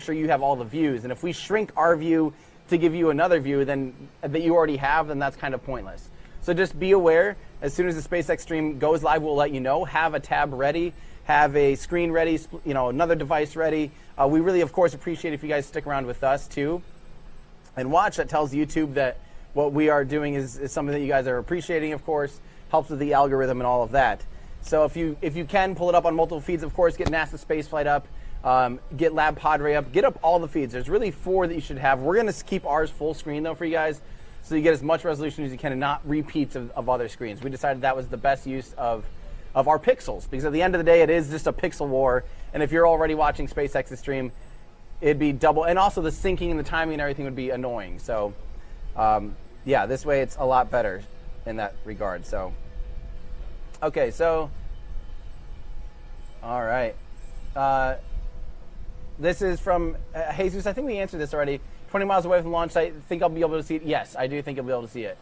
sure you have all the views. And if we shrink our view to give you another view then that you already have, then that's kind of pointless. So just be aware, as soon as the SpaceX stream goes live, we'll let you know. Have a tab ready, have a screen ready, another device ready. We really, of course, appreciate if you guys stick around with us too and watch. That tells YouTube that what we are doing is something that you guys are appreciating, of course, helps with the algorithm and all of that. So if you can, pull it up on multiple feeds, of course, get NASA Spaceflight up, get Lab Padre up, get up all the feeds. There's really 4 that you should have. We're going to keep ours full screen, though, for you guys, so you get as much resolution as you can and not repeats of other screens. We decided that was the best use of our pixels, because at the end of the day, it is just a pixel war. And if you're already watching SpaceX's stream, it'd be double. And also the syncing and the timing and everything would be annoying. So, yeah, this way it's a lot better in that regard. So, okay, so, all right. This is from Jesus. I think we answered this already. 20 miles away from the launch site. Think I'll be able to see it? Yes, I do think I'll be able to see it.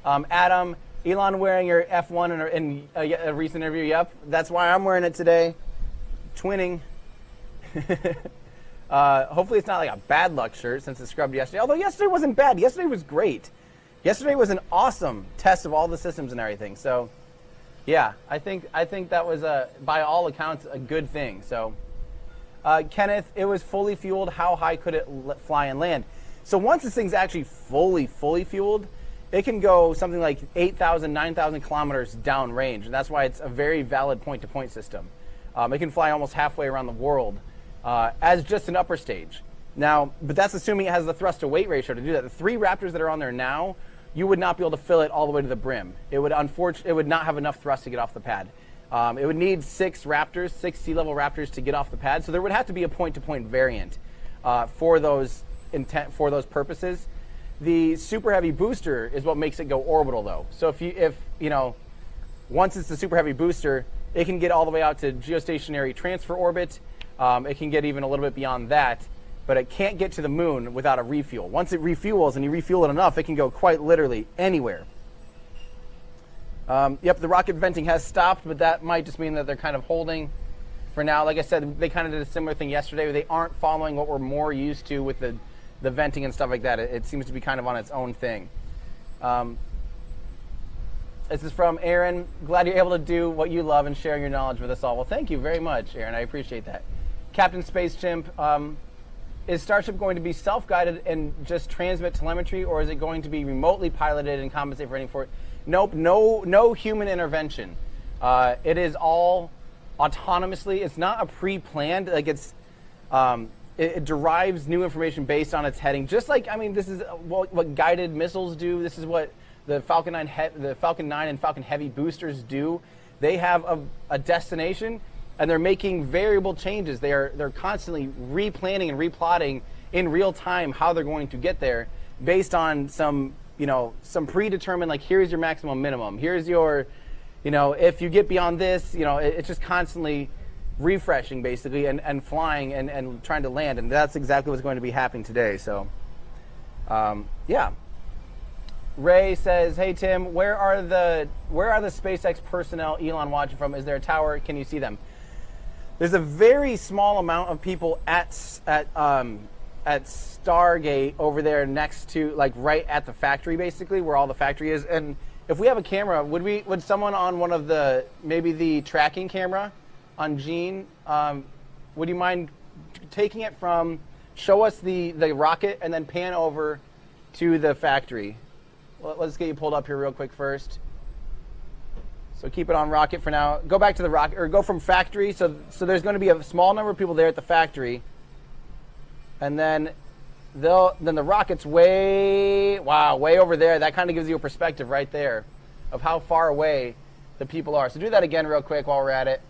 Adam, Elon wearing your F1 in a recent interview. Yep, that's why I'm wearing it today. Twinning. Hopefully it's not like a bad luck shirt since it scrubbed yesterday. Although yesterday wasn't bad. Yesterday was great. Yesterday was an awesome test of all the systems and everything. So, yeah, I think that was, by all accounts, a good thing. So, Kenneth, it was fully fueled. How high could it fly and land? So once this thing's actually fully fueled, it can go something like 8,000, 9,000 kilometers downrange. And that's why it's a very valid point-to-point system. It can fly almost halfway around the world as just an upper stage. Now, but that's assuming it has the thrust-to-weight ratio to do that. The 3 Raptors that are on there now, you would not be able to fill it all the way to the brim. It would not have enough thrust to get off the pad. It would need 6 sea-level Raptors to get off the pad. So there would have to be a point-to-point variant for those purposes. The Super Heavy booster is what makes it go orbital, though. So if once it's the Super Heavy booster, it can get all the way out to geostationary transfer orbit. It can get even a little bit beyond that, but it can't get to the moon without a refuel. Once it refuels and you refuel it enough, it can go quite literally anywhere. Yep, the rocket venting has stopped, but that might just mean that they're kind of holding for now. Like I said, they kind of did a similar thing yesterday. They aren't following what we're more used to with the venting and stuff like that. It seems to be kind of on its own thing. This is from Aaron. Glad you're able to do what you love and share your knowledge with us all. Well, thank you very much, Aaron. I appreciate that. Captain Space Chimp, is Starship going to be self-guided and just transmit telemetry, or is it going to be remotely piloted and compensate for any for it? Nope, no human intervention. It is all autonomously. It's not a pre-planned. Like it derives new information based on its heading. Just like, I mean, this is what guided missiles do. This is what the Falcon 9 and Falcon Heavy boosters do. They have a destination, and they're making variable changes. They're constantly replanning and replotting in real time how they're going to get there based on some predetermined, like, here's your maximum minimum. Here's your, if you get beyond this, it's just constantly refreshing, basically, and flying and trying to land. And that's exactly what's going to be happening today. So, yeah. Ray says, hey, Tim, where are the SpaceX personnel Elon watching from? Is there a tower? Can you see them? There's a very small amount of people at Stargate over there next to, like, right at the factory, basically, where all the factory is. And if we have a camera, would someone on one of maybe the tracking camera on Gene, would you mind taking it from, show us the rocket and then pan over to the factory? Well, let's get you pulled up here real quick first. So keep it on rocket for now. Go back to the rocket, or go from factory. So there's going to be a small number of people there at the factory. And then the rocket's way over there. That kind of gives you a perspective right there of how far away the people are. So do that again real quick while we're at it.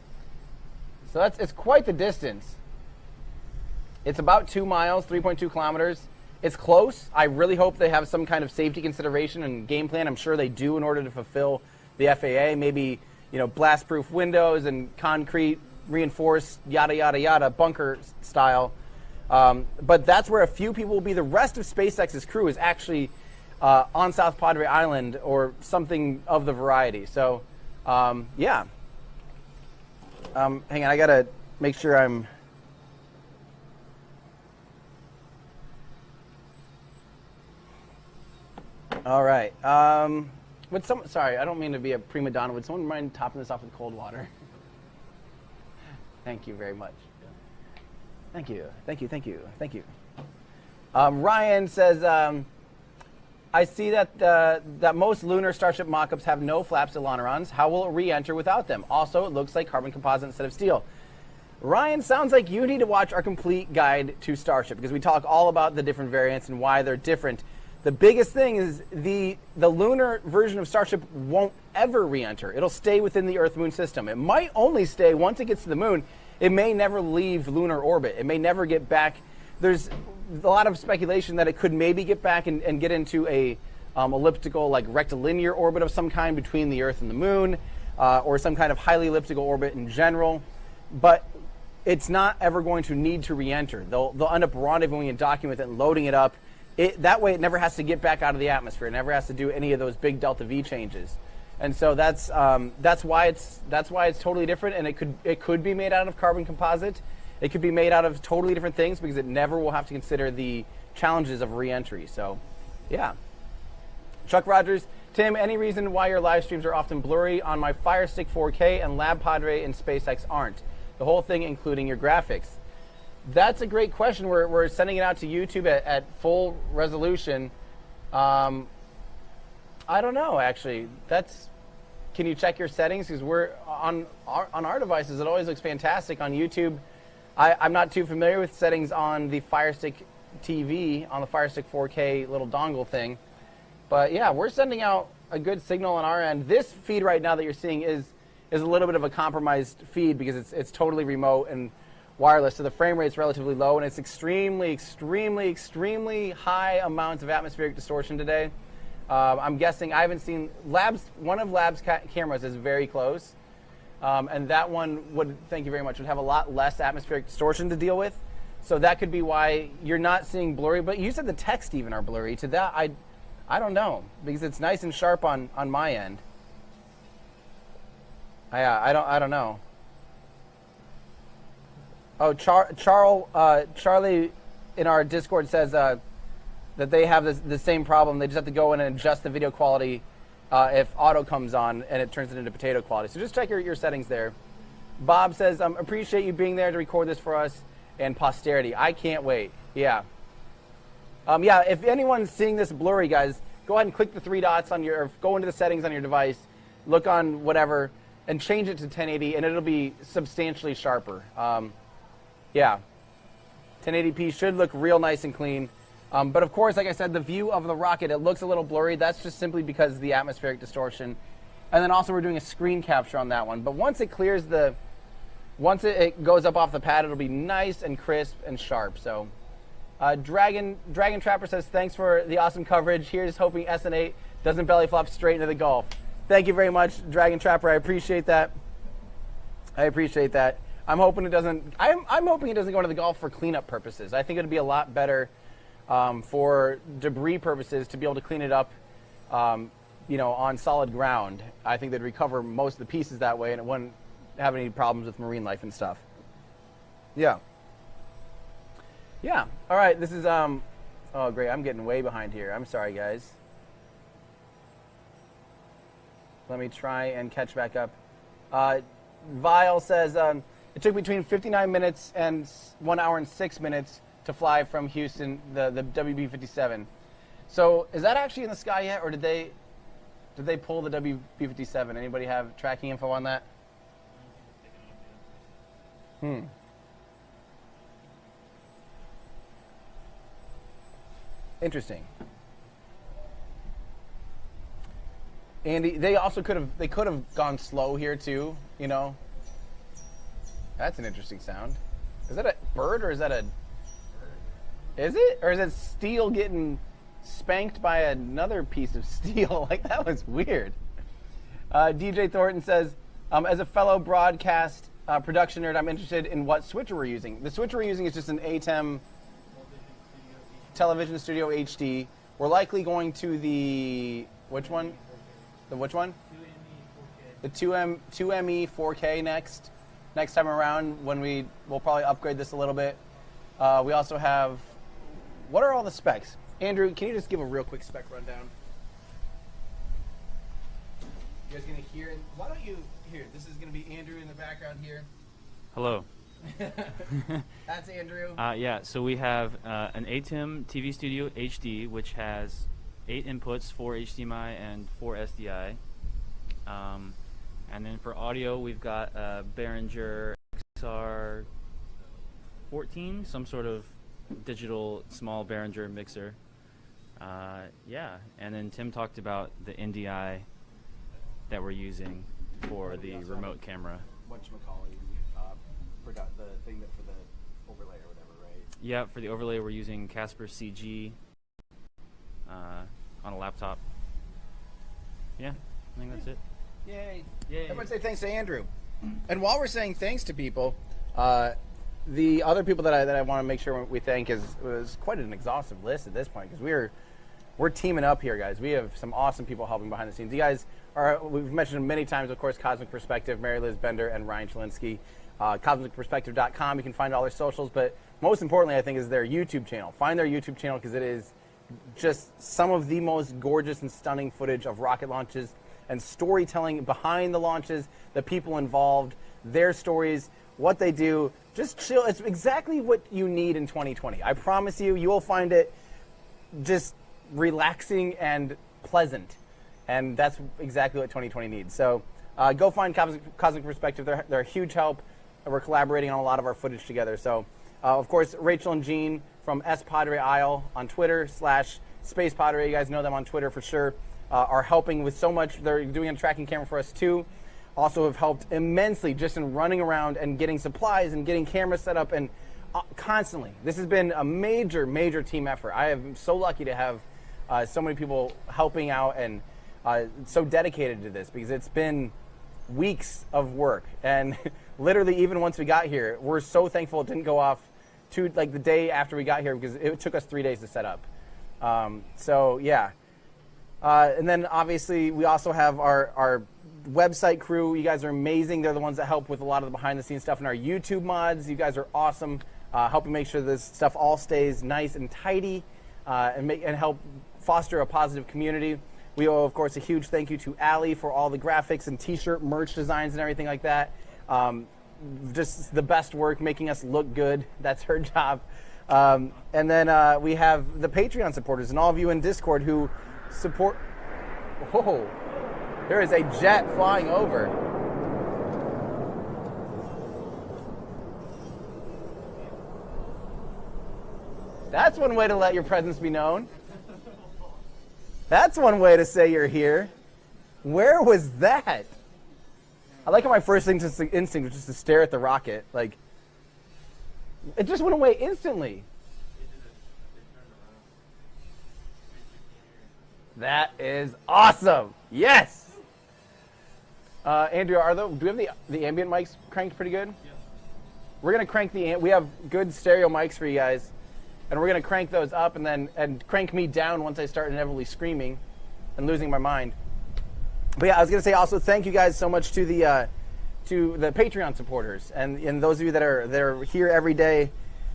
So it's quite the distance. It's about 2 miles, 3.2 kilometers. It's close. I really hope they have some kind of safety consideration and game plan. I'm sure they do in order to fulfill the FAA. Maybe, blast-proof windows and concrete reinforced yada, yada, yada, bunker style. But that's where a few people will be. The rest of SpaceX's crew is actually on South Padre Island or something of the variety. So, yeah. Hang on, I got to make sure I'm... All right. Sorry, I don't mean to be a prima donna. Would someone mind topping this off with cold water? Thank you very much. Thank you. Ryan says, I see that most lunar Starship mock-ups have no flaps ailerons. How will it re-enter without them? Also, it looks like carbon composite instead of steel. Ryan, sounds like you need to watch our complete guide to Starship because we talk all about the different variants and why they're different. The biggest thing is the lunar version of Starship won't ever re-enter. It'll stay within the Earth-Moon system. It might only stay once it gets to the Moon. It may never leave lunar orbit. It may never get back. There's a lot of speculation that it could maybe get back and get into a elliptical, like rectilinear orbit of some kind between the Earth and the Moon, or some kind of highly elliptical orbit in general. But it's not ever going to need to re-enter. They'll end up rendezvousing and docking with it and loading it up. That way, it never has to get back out of the atmosphere. It never has to do any of those big delta V changes. And so that's why it's totally different. And it could be made out of carbon composite. It could be made out of totally different things because it never will have to consider the challenges of re-entry. So, yeah. Chuck Rogers, Tim, any reason why your live streams are often blurry? On my Fire Stick 4K and Lab Padre and SpaceX aren't. The whole thing, including your graphics. That's a great question. We're sending it out to YouTube at full resolution. I don't know, actually. Can you check your settings? Because we're on our devices, it always looks fantastic. On YouTube, I'm not too familiar with settings on the Fire Stick TV, on the Fire Stick 4K little dongle thing. But yeah, we're sending out a good signal on our end. This feed right now that you're seeing is a little bit of a compromised feed because it's totally remote and wireless, so the frame rate's relatively low, and it's extremely high amounts of atmospheric distortion today. I'm guessing, I haven't seen one of Lab's cameras is very close, and that one would, thank you very much, would have a lot less atmospheric distortion to deal with. So that could be why you're not seeing blurry, but you said the text even are blurry. To that, I don't know, because it's nice and sharp on my end. I don't know. Oh, Charlie in our Discord says that they have the same problem. They just have to go in and adjust the video quality if auto comes on and it turns it into potato quality. So just check your settings there. Bob says, appreciate you being there to record this for us and posterity. I can't wait. Yeah. Yeah, if anyone's seeing this blurry, guys, go ahead and click the three dots on or go into the settings on your device, look on whatever, and change it to 1080, and it'll be substantially sharper. Yeah, 1080p should look real nice and clean. But of course, like I said, the view of the rocket, it looks a little blurry. That's just simply because of the atmospheric distortion. And then also we're doing a screen capture on that one. But once it clears once it goes up off the pad, it'll be nice and crisp and sharp. So Dragon Trapper says, thanks for the awesome coverage. Here's hoping SN8 doesn't belly flop straight into the Gulf. Thank you very much, Dragon Trapper. I appreciate that. I'm hoping it doesn't. I'm hoping it doesn't go into the Gulf for cleanup purposes. I think it'd be a lot better for debris purposes to be able to clean it up, on solid ground. I think they'd recover most of the pieces that way, and it wouldn't have any problems with marine life and stuff. Yeah. Yeah. All right. This is oh great. I'm getting way behind here. I'm sorry, guys. Let me try and catch back up. Vile says, it took between 59 minutes and 1 hour and 6 minutes to fly from Houston, the WB-57. So is that actually in the sky yet, or did they pull the WB-57? Anybody have tracking info on that? Interesting. Andy, they could have gone slow here too, That's an interesting sound. Is that a bird or is that a... Is it? Or is it steel getting spanked by another piece of steel? Like, that was weird. DJ Thornton says, as a fellow broadcast production nerd, I'm interested in what switcher we're using. The switcher we're using is just an ATEM Television Studio HD. We're likely going to the... Which one? The which one? 2ME 4K. The 2ME 4K next time around, when we'll probably upgrade this a little bit. We also have, what are all the specs? Andrew, can you just give a real quick spec rundown? You guys gonna hear it? Why don't you here? This is gonna be Andrew in the background here. Hello. That's Andrew. Yeah, so we have an ATEM TV Studio HD, which has 8 inputs, 4 HDMI and 4 SDI. And then for audio, we've got a Behringer XR 14, some sort of digital small Behringer mixer. Yeah, and then Tim talked about the NDI that we're using for the remote camera. Whatchamacallit, forgot the thing that for the overlay or whatever, right? Yeah, for the overlay, we're using Casper CG on a laptop. Yeah, I think that's it. Yay. Yay. Everyone say thanks to Andrew. And while we're saying thanks to people, the other people that I want to make sure we thank was quite an exhaustive list at this point, because we're teaming up here, guys. We have some awesome people helping behind the scenes. You guys we've mentioned them many times, of course, Cosmic Perspective, Mary Liz Bender and Ryan Chalinsky. CosmicPerspective.com. You can find all their socials, but most importantly, I think, is their YouTube channel. Find their YouTube channel because it is just some of the most gorgeous and stunning footage of rocket launches and storytelling behind the launches, the people involved, their stories, what they do. Just chill. It's exactly what you need in 2020. I promise you, you will find it just relaxing and pleasant. And that's exactly what 2020 needs. So go find Cosmic Perspective. They're a huge help. We're collaborating on a lot of our footage together. So, of course, Rachel and Jean from S Padre Isle on Twitter / Space Padre. You guys know them on Twitter for sure. Are helping with so much. They're doing a tracking camera for us too. Also have helped immensely just in running around and getting supplies and getting cameras set up and constantly. This has been a major, major team effort. I am so lucky to have so many people helping out and so dedicated to this, because it's been weeks of work. And literally, even once we got here, we're so thankful it didn't go off to like the day after we got here, because it took us 3 days to set up. So yeah. And then obviously we also have our website crew. You guys are amazing. They're the ones that help with a lot of the behind the scenes stuff. And our YouTube mods, you guys are awesome, helping make sure this stuff all stays nice and tidy, and help foster a positive community. We owe, of course, a huge thank you to Allie for all the graphics and t-shirt merch designs and everything like that. Just the best work, making us look good. That's her job. And then we have the Patreon supporters and all of you in Discord who support. Whoa, there is a jet flying over. That's one way to let your presence be known. That's one way to say you're here. Where was that? I like how my first instinct was just to stare at the rocket. Like, it just went away instantly. That is awesome. Yes. Andrew, do we have the ambient mics cranked pretty good? Yeah. We're gonna crank we have good stereo mics for you guys, and we're gonna crank those up and crank me down once I start inevitably screaming and losing my mind. But yeah, I was gonna say also thank you guys so much to the Patreon supporters and those of you that are here every day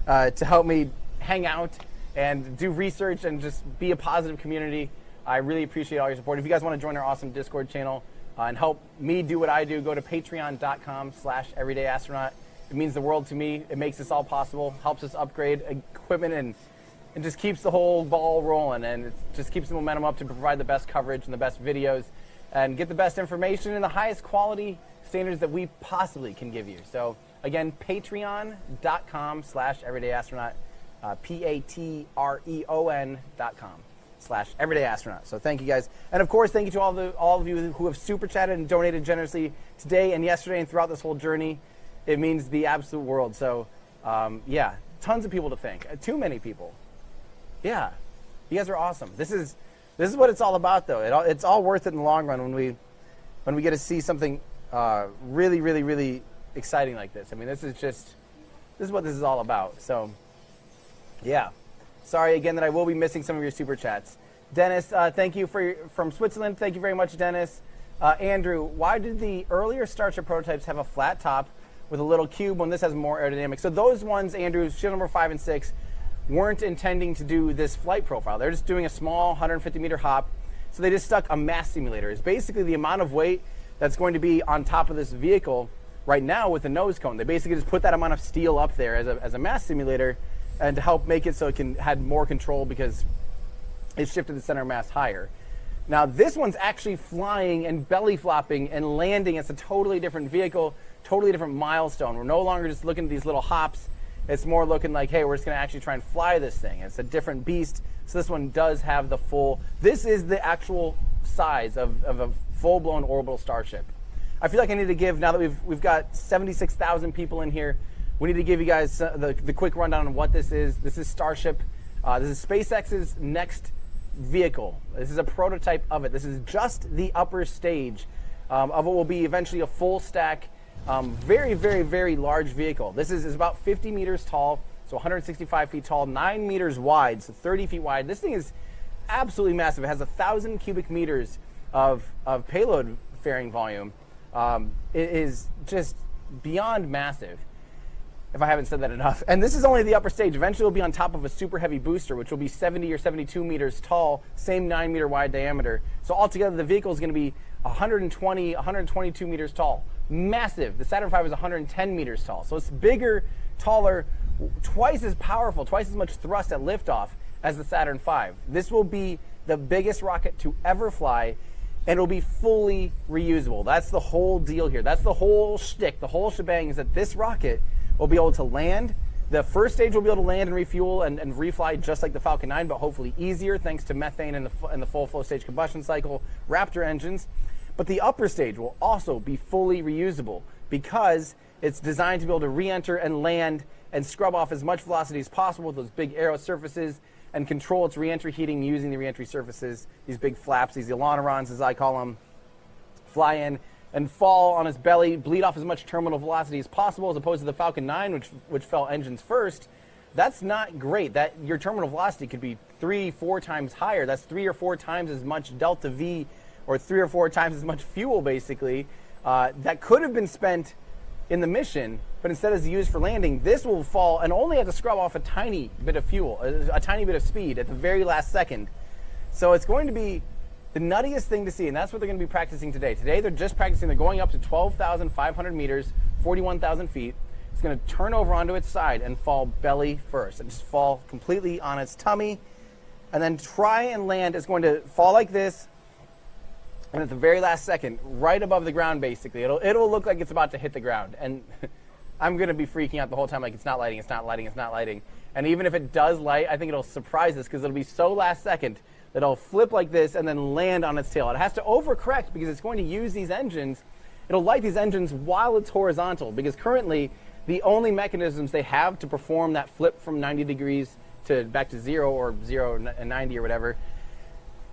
to help me hang out and do research and just be a positive community. I really appreciate all your support. If you guys want to join our awesome Discord channel and help me do what I do, go to patreon.com/everydayastronaut. It means the world to me. It makes this all possible, helps us upgrade equipment, and just keeps the whole ball rolling, and it just keeps the momentum up to provide the best coverage and the best videos and get the best information in the highest quality standards that we possibly can give you. So again, patreon.com/everydayastronaut, patreon.com/everydayastronaut. So thank you guys. And of course, thank you to all of you who have super chatted and donated generously today and yesterday and throughout this whole journey. It means the absolute world. So yeah, tons of people to thank. Too many people. Yeah, you guys are awesome. This is what it's all about, though. It's all worth it in the long run when we get to see something really, really, really exciting like this. I mean, this is what this is all about. So yeah. Sorry again that I will be missing some of your super chats. Dennis, thank you from Switzerland. Thank you very much, Dennis. Andrew, why did the earlier Starship prototypes have a flat top with a little cube when this has more aerodynamics? So those ones, Andrew, shield number 5 and 6, weren't intending to do this flight profile. They're just doing a small 150-meter hop. So they just stuck a mass simulator. It's basically the amount of weight that's going to be on top of this vehicle right now with the nose cone. They basically just put that amount of steel up there as a mass simulator, and to help make it so it can had more control because it shifted the center of mass higher. Now this one's actually flying and belly flopping and landing. It's a totally different vehicle, totally different milestone. We're no longer just looking at these little hops. It's more looking like, hey, we're just gonna actually try and fly this thing. It's a different beast. So this one does have the full, this is the actual size of a full-blown orbital starship. I feel like I need to give, now that we've got 76,000 people in here, we need to give you guys the quick rundown on what this is. This is Starship. This is SpaceX's next vehicle. This is a prototype of it. This is just the upper stage of what will be eventually a full stack, very, very, very large vehicle. This is about 50 meters tall, so 165 feet tall, 9 meters wide, so 30 feet wide. This thing is absolutely massive. It has 1,000 cubic meters of payload fairing volume. It is just beyond massive, if I haven't said that enough. And this is only the upper stage. Eventually it'll be on top of a super heavy booster, which will be 70 or 72 meters tall, same 9 meter wide diameter. So altogether the vehicle is going to be 120, 122 meters tall. Massive. The Saturn V is 110 meters tall. So it's bigger, taller, twice as powerful, twice as much thrust at liftoff as the Saturn V. This will be the biggest rocket to ever fly, and it'll be fully reusable. That's the whole deal here. That's the whole shtick. The whole shebang is that this rocket will be able to land. The first stage will be able to land and refuel and refly just like the Falcon 9, but hopefully easier thanks to methane and the full flow stage combustion cycle Raptor engines. But the upper stage will also be fully reusable because it's designed to be able to re-enter and land and scrub off as much velocity as possible with those big aero surfaces and control its re-entry heating using the re-entry surfaces, these big flaps, these ailerons as I call them, fly in and fall on its belly, bleed off as much terminal velocity as possible, as opposed to the Falcon 9, which fell engines first. That's not great. That your terminal velocity could be 3-4 times higher. That's 3 or 4 times as much delta V, or 3 or 4 times as much fuel, basically, that could have been spent in the mission, but instead is used for landing. This will fall and only have to scrub off a tiny bit of fuel, a tiny bit of speed at the very last second. So it's going to be the nuttiest thing to see, and that's what they're going to be practicing today. Today they're just practicing. They're going up to 12,500 meters, 41,000 feet. It's going to turn over onto its side and fall belly first, and just fall completely on its tummy, and then try and land. It's going to fall like this, and at the very last second, right above the ground, basically, it'll look like it's about to hit the ground. And I'm going to be freaking out the whole time, like it's not lighting, it's not lighting, it's not lighting. And even if it does light, I think it'll surprise us because it'll be so last second that it'll flip like this and then land on its tail. It has to overcorrect because it's going to use these engines. It'll light these engines while it's horizontal, because currently the only mechanisms they have to perform that flip from 90 degrees to back to 0 or 0 and 90 or whatever,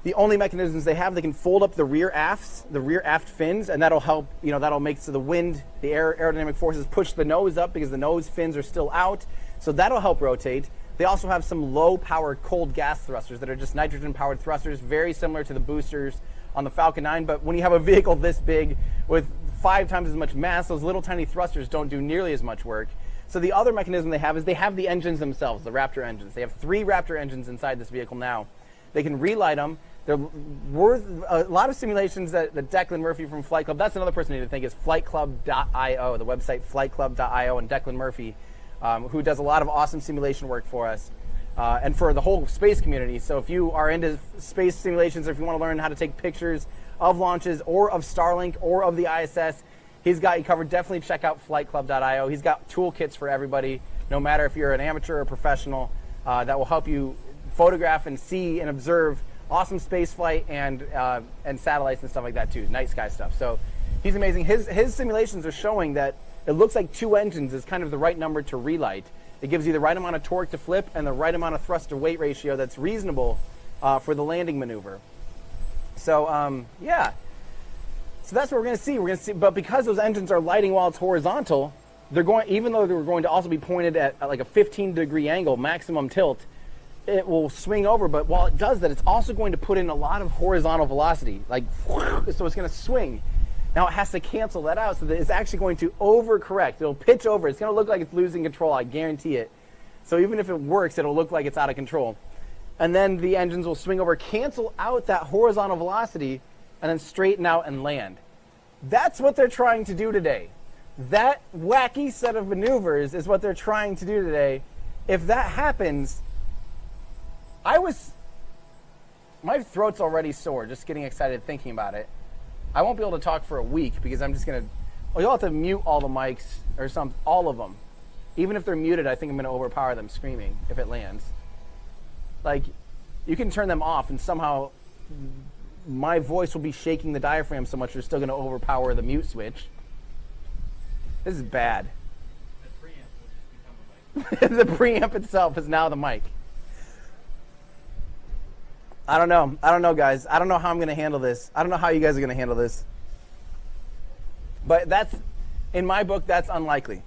the only mechanisms they have, they can fold up the rear aft fins, and that'll help, that'll make so the wind, the aerodynamic forces push the nose up because the nose fins are still out. So that'll help rotate. They also have some low-power cold gas thrusters that are just nitrogen-powered thrusters, very similar to the boosters on the Falcon 9. But when you have a vehicle this big with 5 times as much mass, those little tiny thrusters don't do nearly as much work. So the other mechanism they have is they have the engines themselves, the Raptor engines. They have 3 Raptor engines inside this vehicle now. They can relight them. They're worth a lot of simulations that Declan Murphy from Flight Club, that's another person you need to think, is flightclub.io, the website flightclub.io, and Declan Murphy, who does a lot of awesome simulation work for us and for the whole space community. So if you are into space simulations, or if you want to learn how to take pictures of launches or of Starlink or of the ISS, he's got you covered. Definitely check out flightclub.io. He's got toolkits for everybody, no matter if you're an amateur or a professional, that will help you photograph and see and observe awesome space flight and satellites and stuff like that too, night sky stuff. So he's amazing. His simulations are showing that it looks like 2 engines is kind of the right number to relight. It gives you the right amount of torque to flip and the right amount of thrust to weight ratio that's reasonable for the landing maneuver. So yeah, so that's what we're going to see. We're going to see, but because those engines are lighting while it's horizontal, they're going, even though they're going to also be pointed at like a 15-degree angle, maximum tilt, it will swing over. But while it does that, it's also going to put in a lot of horizontal velocity, like, so it's going to swing. Now it has to cancel that out, so that it's actually going to overcorrect. It'll pitch over. It's going to look like it's losing control, I guarantee it. So even if it works, it'll look like it's out of control. and then the engines will swing over, cancel out that horizontal velocity, and then straighten out and land. That's what they're trying to do today. That wacky set of maneuvers is what they're trying to do today. If that happens, my throat's already sore just getting excited thinking about it. I won't be able to talk for a week because I'm just going to, you'll have to mute all the mics or all of them. Even if they're muted, I think I'm going to overpower them screaming if it lands. Like, you can turn them off and somehow my voice will be shaking the diaphragm so much you're still going to overpower the mute switch. This is bad. The preamp will just become a The mic. preamp itself is now the mic. I don't know, guys. I don't know how I'm going to handle this. I don't know how you guys are going to handle this. But that's, in my book, that's unlikely.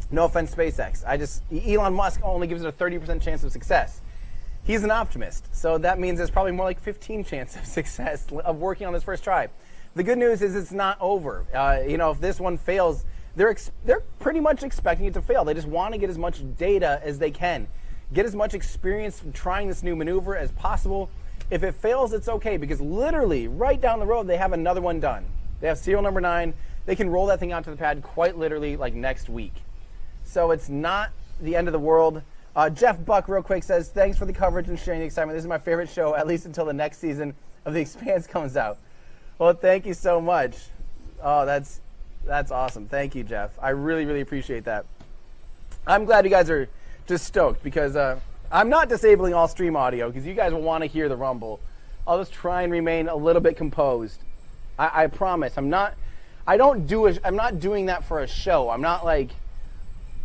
No offense, SpaceX. Elon Musk only gives it a 30% chance of success. He's an optimist, so that means there's probably more like 15 chance of success of working on this first try. The good news is it's not over. If this one fails, they're pretty much expecting it to fail. They just want to get as much data as they can, get as much experience from trying this new maneuver as possible. If it fails, it's okay, because literally right down the road they have another one done. They have serial number 9. They can roll that thing out to the pad quite literally like next week. So it's not the end of the world. Jeff Buck, real quick, says, thanks for the coverage and sharing the excitement. This is my favorite show, at least until the next season of The Expanse comes out. Well, thank you so much. Oh, that's awesome. Thank you, Jeff. I really, really appreciate that. I'm glad you guys are just stoked, because I'm not disabling all stream audio because you guys will want to hear the rumble. I'll just try and remain a little bit composed. I promise. I'm not doing that for a show. I'm not like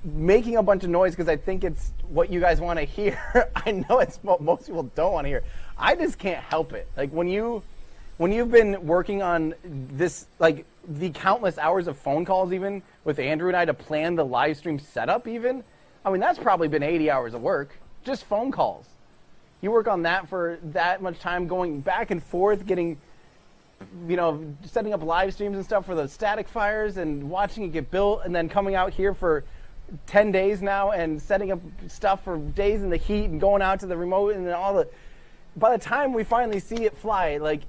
making a bunch of noise because I think it's what you guys want to hear. I know it's what most people don't want to hear. I just can't help it. Like when you've been working on this, like the countless hours of phone calls even with Andrew and I to plan the live stream setup even, I mean, that's probably been 80 hours of work, just phone calls. You work on that for that much time, going back and forth, getting, setting up live streams and stuff for the static fires and watching it get built, and then coming out here for 10 days now and setting up stuff for days in the heat and going out to the remote and all the, by the time we finally see it fly, like,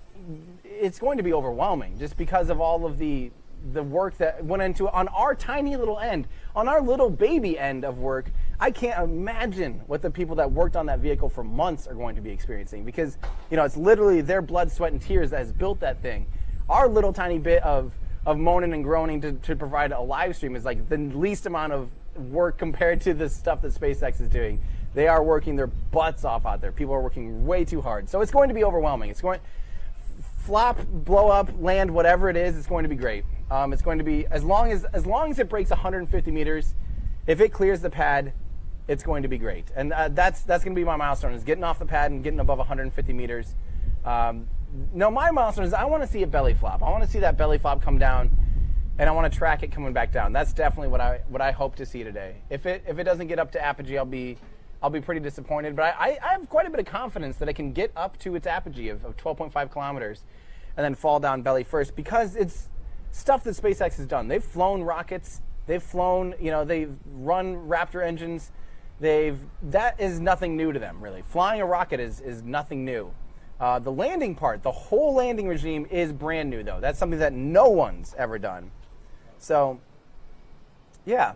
it's going to be overwhelming just because of all of the work that went into it on our tiny little end, on our little baby end of work. I can't imagine what the people that worked on that vehicle for months are going to be experiencing, because it's literally their blood, sweat, and tears that has built that thing. Our little tiny bit of moaning and groaning to provide a live stream is like the least amount of work compared to the stuff that SpaceX is doing. They are working their butts off out there. People are working way too hard. So it's going to be overwhelming. It's going flop, blow up, land, whatever it is, it's going to be great. It's going to be, as long as it breaks 150 meters, if it clears the pad, it's going to be great. And that's going to be my milestone, is getting off the pad and getting above 150 meters. No, my milestone is I want to see a belly flop. I want to see that belly flop come down, and I want to track it coming back down. That's definitely what I hope to see today. If it doesn't get up to apogee, I'll be pretty disappointed. But I have quite a bit of confidence that it can get up to its apogee of 12.5 kilometers and then fall down belly first, because it's stuff that SpaceX has done. They've flown rockets. They've flown, they've run Raptor engines. That is nothing new to them, really. Flying a rocket is nothing new. The landing part, the whole landing regime is brand new, though. That's something that no one's ever done. So, yeah.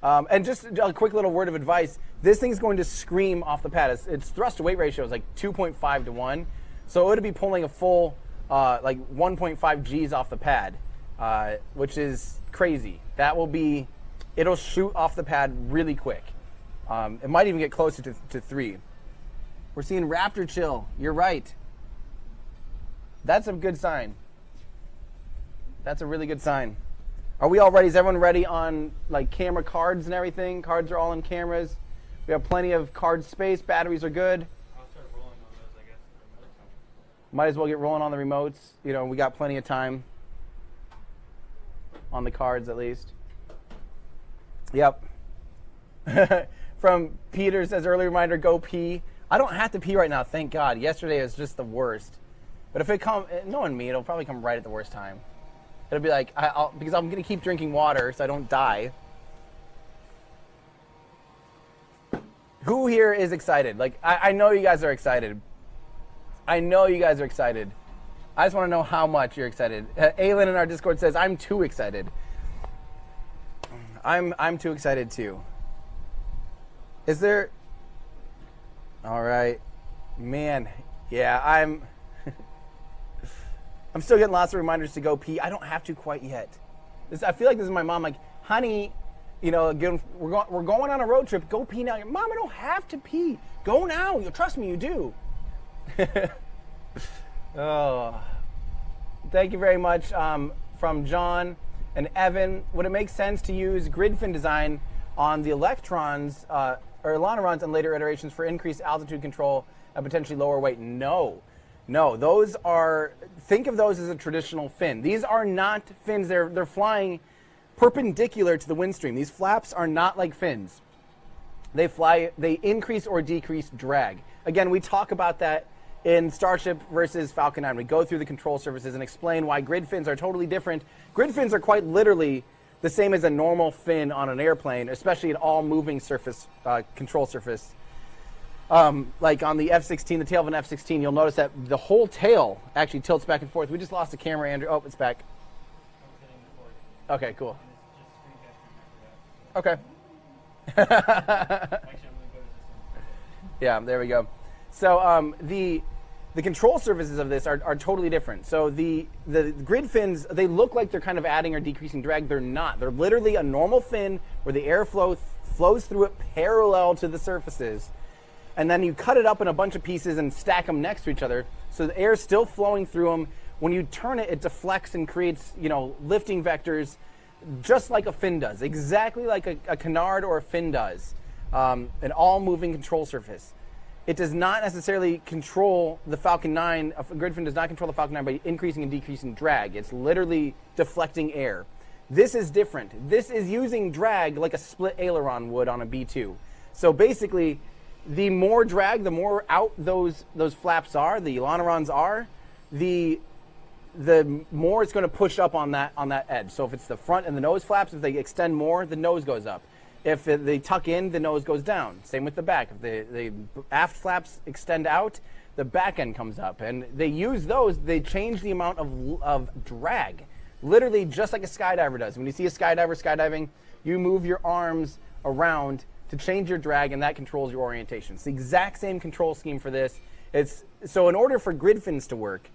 And just a quick little word of advice. This thing's going to scream off the pad. Its thrust-to-weight ratio is like 2.5 to 1. So it would be pulling a full, 1.5 Gs off the pad, which is crazy. It'll shoot off the pad really quick. It might even get closer to 3. We're seeing Raptor chill. You're right. That's a good sign. That's a really good sign. Are we all ready? Is everyone ready on like camera cards and everything? Cards are all in cameras. We have plenty of card space. Batteries are good. I'll start rolling on those, I guess. Might as well get rolling on the remotes. We got plenty of time on the cards at least. Yep. From Peter says, early reminder, go pee. I don't have to pee right now, thank God. Yesterday was just the worst. But if it comes, knowing me, it'll probably come right at the worst time. It'll be like, because I'm going to keep drinking water so I don't die. Who here is excited? Like, I know you guys are excited. I know you guys are excited. I just want to know how much you're excited. Aylin in our Discord says, I'm too excited. I'm too excited too. Is there... All right. Man, yeah, I'm still getting lots of reminders to go pee. I don't have to quite yet. I feel like this is my mom, like, honey, you know, again, we're going on a road trip. Go pee now. Mom, I don't have to pee. Go now. You trust me, you do. Oh, thank you very much from John and Evan. Would it make sense to use grid fin design on the electrons or ailerons and later iterations for increased altitude control and potentially lower weight? No. Those are, think of those as a traditional fin. These are not fins. They're flying perpendicular to the wind stream. These flaps are not like fins. They increase or decrease drag. Again, we talk about that in Starship versus Falcon 9. We go through the control surfaces and explain why grid fins are totally different. Grid fins are quite literally the same as a normal fin on an airplane, especially an all-moving surface, control surface. Like on the F-16, the tail of an F-16, you'll notice that the whole tail actually tilts back and forth. We just lost the camera, Andrew. Oh, it's back. Okay, cool. Okay. Yeah, there we go. So the control surfaces of this are totally different. So the grid fins, they look like they're kind of adding or decreasing drag. They're not. They're literally a normal fin where the airflow flows through it parallel to the surfaces. And then you cut it up in a bunch of pieces and stack them next to each other. So the air is still flowing through them. When you turn it, it deflects and creates, you know, lifting vectors just like a fin does, exactly like a canard or a fin does, an all-moving control surface. It does not necessarily control the Falcon 9. A grid fin does not control the Falcon 9 by increasing and decreasing drag. It's literally deflecting air. This is different. This is using drag like a split aileron would on a B-2. So basically, the more drag, the more out those flaps are, the ailerons are, the more it's going to push up on that edge. So if it's the front and the nose flaps, if they extend more, the nose goes up. If they tuck in, the nose goes down. Same with the back. If the aft flaps extend out, the back end comes up. And they use those, they change the amount of drag, literally just like a skydiver does. When you see a skydiver skydiving, you move your arms around to change your drag, and that controls your orientation. It's the exact same control scheme for this. So in order for grid fins to work,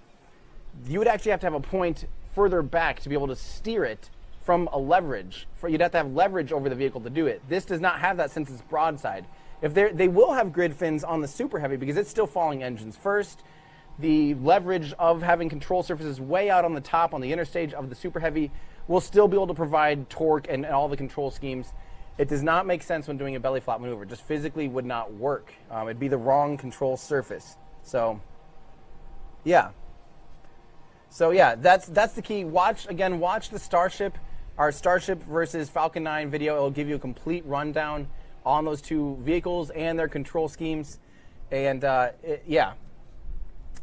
you would actually have to have a point further back to be able to steer it from a leverage. You'd have to have leverage over the vehicle to do it. This does not have that since it's broadside. They will have grid fins on the Super Heavy because it's still falling engines first. The leverage of having control surfaces way out on the top on the interstage of the Super Heavy will still be able to provide torque and all the control schemes. It does not make sense when doing a belly flop maneuver. It just physically would not work. It'd be the wrong control surface. So, yeah. So yeah, that's the key. Watch the Starship, our Starship versus Falcon 9 video. It'll give you a complete rundown on those two vehicles and their control schemes. And yeah,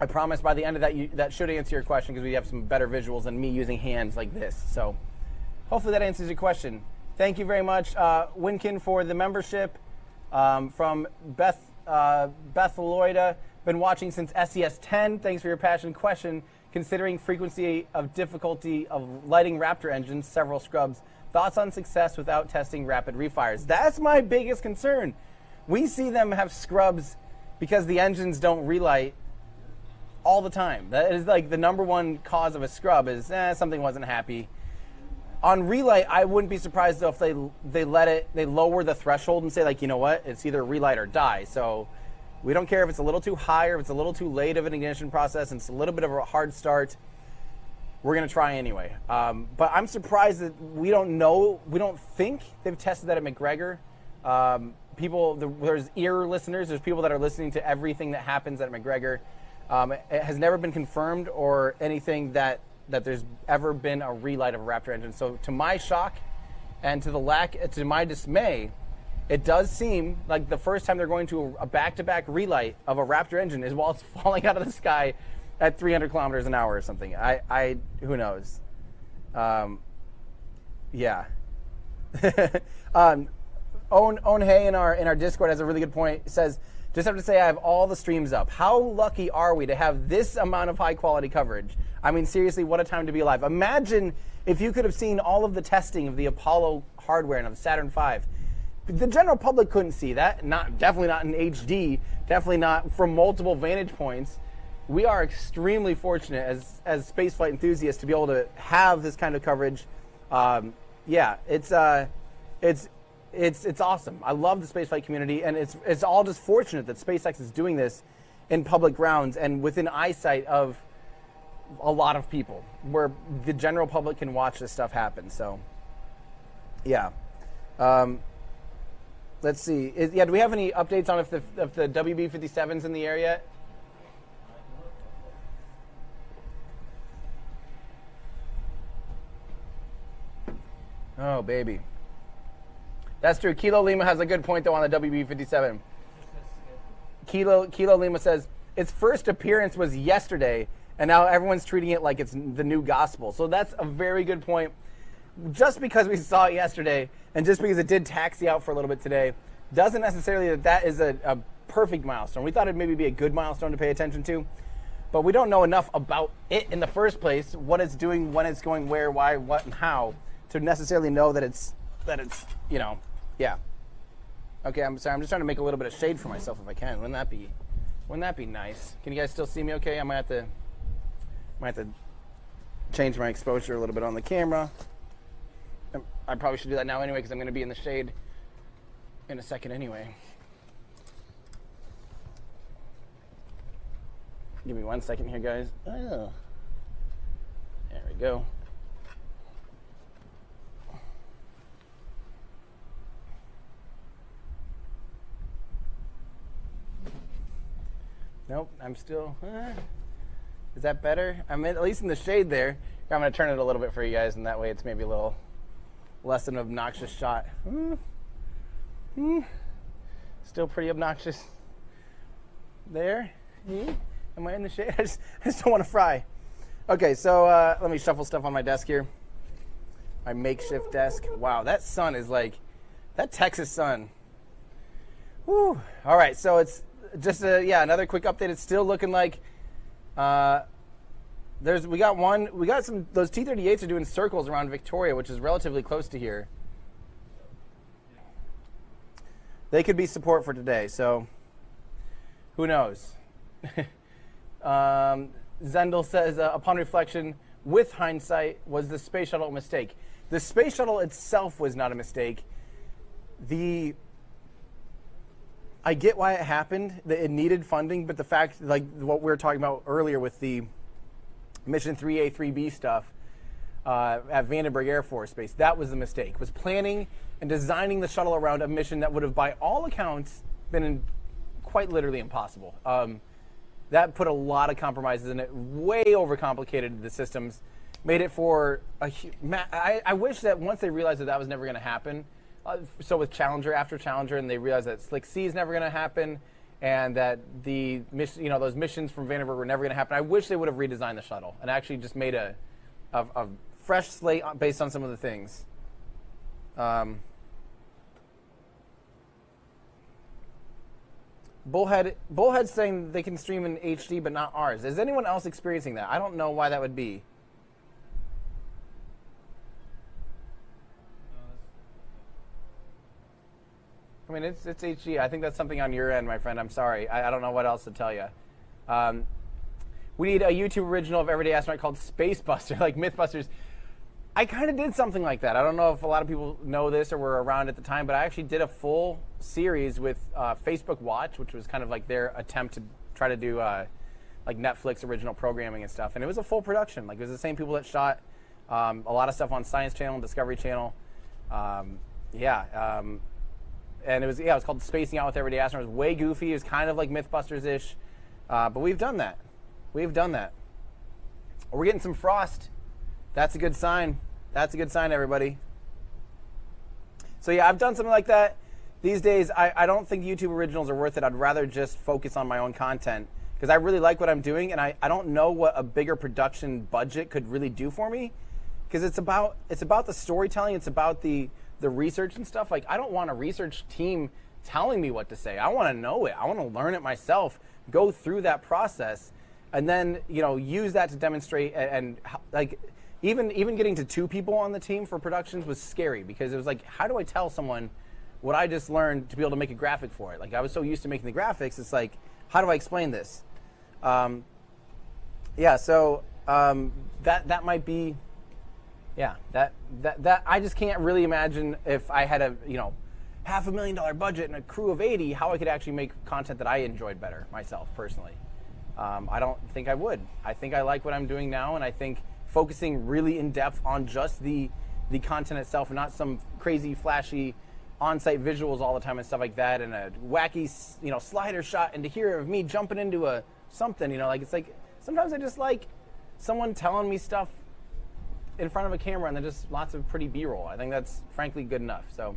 I promise by the end of that, that should answer your question because we have some better visuals than me using hands like this. So hopefully that answers your question. Thank you very much, Winkin, for the membership. From Beth Lloyda, been watching since SES 10. Thanks for your passionate question. Considering frequency of difficulty of lighting Raptor engines, several scrubs. Thoughts on success without testing rapid refires? That's my biggest concern. We see them have scrubs because the engines don't relight all the time. That is like the number one cause of a scrub is something wasn't happy. On relight, I wouldn't be surprised though if they lower the threshold and say like, you know what, it's either relight or die. So we don't care if it's a little too high or if it's a little too late of an ignition process and it's a little bit of a hard start. We're going to try anyway. But I'm surprised that we don't think they've tested that at McGregor. There's ear listeners, there's people that are listening to everything that happens at McGregor. It has never been confirmed or anything that there's ever been a relight of a Raptor engine. So to my shock and to my dismay, it does seem like the first time they're going to a back-to-back relight of a Raptor engine is while it's falling out of the sky at 300 kilometers an hour or something. Who knows? Yeah. Own Hey in our Discord has a really good point. It says, just have to say I have all the streams up. How lucky are we to have this amount of high quality coverage? I mean, seriously, what a time to be alive. Imagine if you could have seen all of the testing of the Apollo hardware and of Saturn V. The general public couldn't see that. Definitely not in HD. Definitely not from multiple vantage points. We are extremely fortunate as spaceflight enthusiasts to be able to have this kind of coverage. Yeah, it's awesome. I love the spaceflight community, and it's all just fortunate that SpaceX is doing this in public grounds and within eyesight of a lot of people, where the general public can watch this stuff happen. So, yeah. Let's see. Do we have any updates on if the WB-57's in the air yet? Oh, baby. That's true. Kilo Lima has a good point, though, on the WB-57. Kilo Lima says, its first appearance was yesterday, and now everyone's treating it like it's the new gospel. So that's a very good point. Just because we saw it yesterday, and just because it did taxi out for a little bit today, doesn't necessarily that is a perfect milestone. We thought it'd maybe be a good milestone to pay attention to, but we don't know enough about it in the first place, what it's doing, when it's going, where, why, what, and how, to necessarily know that it's yeah. Okay, I'm sorry. I'm just trying to make a little bit of shade for myself if I can. Wouldn't that be nice? Can you guys still see me okay? I might have to change my exposure a little bit on the camera. I probably should do that now anyway because I'm going to be in the shade in a second anyway. Give me 1 second here, guys. Oh. There we go. Nope, I'm still... is that better? I'm at least in the shade there. I'm going to turn it a little bit for you guys, and that way it's maybe a little less an obnoxious shot. Still pretty obnoxious. There. Am I in the shade? I just don't want to fry. Okay, so let me shuffle stuff on my desk here. My makeshift desk. Wow, that sun is like... that Texas sun. Whew. All right, so it's... just another quick update. It's still looking like we got some, those T-38s are doing circles around Victoria, which is relatively close to here. They could be support for today, so who knows? Zendel says, upon reflection, with hindsight, was the space shuttle a mistake? The space shuttle itself was not a mistake. I get why it happened, that it needed funding, but the fact, like what we were talking about earlier with the Mission 3A, 3B stuff at Vandenberg Air Force Base, that was the mistake, was planning and designing the shuttle around a mission that would have, by all accounts, been quite literally impossible. That put a lot of compromises in it, way overcomplicated the systems, made it for I wish that once they realized that was never going to happen, so with Challenger after Challenger, and they realized that Slick C is never going to happen, and that the mission, those missions from Vandenberg were never going to happen. I wish they would have redesigned the shuttle and actually just made a fresh slate based on some of the things. Bullhead's saying they can stream in HD, but not ours. Is anyone else experiencing that? I don't know why that would be. I mean, it's HD. I think that's something on your end, my friend. I'm sorry. I don't know what else to tell you. We need a YouTube original of Everyday Astronaut called Space Buster, like Mythbusters. I kind of did something like that. I don't know if a lot of people know this or were around at the time, but I actually did a full series with Facebook Watch, which was kind of like their attempt to try to do like Netflix original programming and stuff. And it was a full production. Like, it was the same people that shot a lot of stuff on Science Channel and Discovery Channel. And it was called Spacing Out with Everyday Astronaut. It was way goofy. It was kind of like Mythbusters-ish. But we've done that. We've done that. We're getting some frost. That's a good sign. That's a good sign, everybody. So yeah, I've done something like that. These days, I don't think YouTube originals are worth it. I'd rather just focus on my own content because I really like what I'm doing, and I don't know what a bigger production budget could really do for me because it's about the storytelling. It's about the the research and stuff, like I don't want a research team telling me what to say. I want to know it. I want to learn it myself, go through that process, and then, you know, use that to demonstrate. And like even getting to 2 people on the team for productions was scary, because it was like, how do I tell someone what I just learned to be able to make a graphic for it? Like, I was so used to making the graphics, it's like, how do I explain this? Yeah, so that might be, yeah, that I just can't really imagine if I had a, you know, $500,000 budget and a crew of 80, how I could actually make content that I enjoyed better myself personally. I don't think I would. I think I like what I'm doing now, and I think focusing really in depth on just the content itself, and not some crazy flashy on-site visuals all the time and stuff like that, and a wacky, you know, slider shot into here of me jumping into a something, you know, like, it's like sometimes I just like someone telling me stuff in front of a camera, and then just lots of pretty B-roll. I think that's frankly good enough. So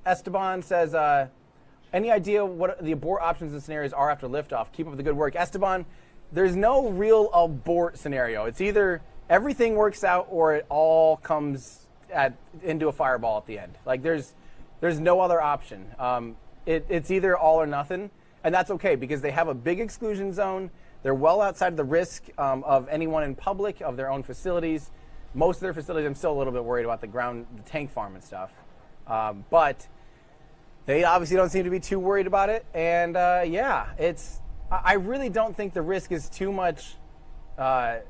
Esteban says, any idea what the abort options and scenarios are after liftoff? Keep up the good work. Esteban, there's no real abort scenario. It's either everything works out or it all comes into a fireball at the end. Like, there's no other option. It's either all or nothing, and that's okay, because they have a big exclusion zone. They're well outside the risk of anyone in public, of their own facilities. Most of their facilities, I'm still a little bit worried about the tank farm and stuff. But they obviously don't seem to be too worried about it. And yeah, I really don't think the risk is too much that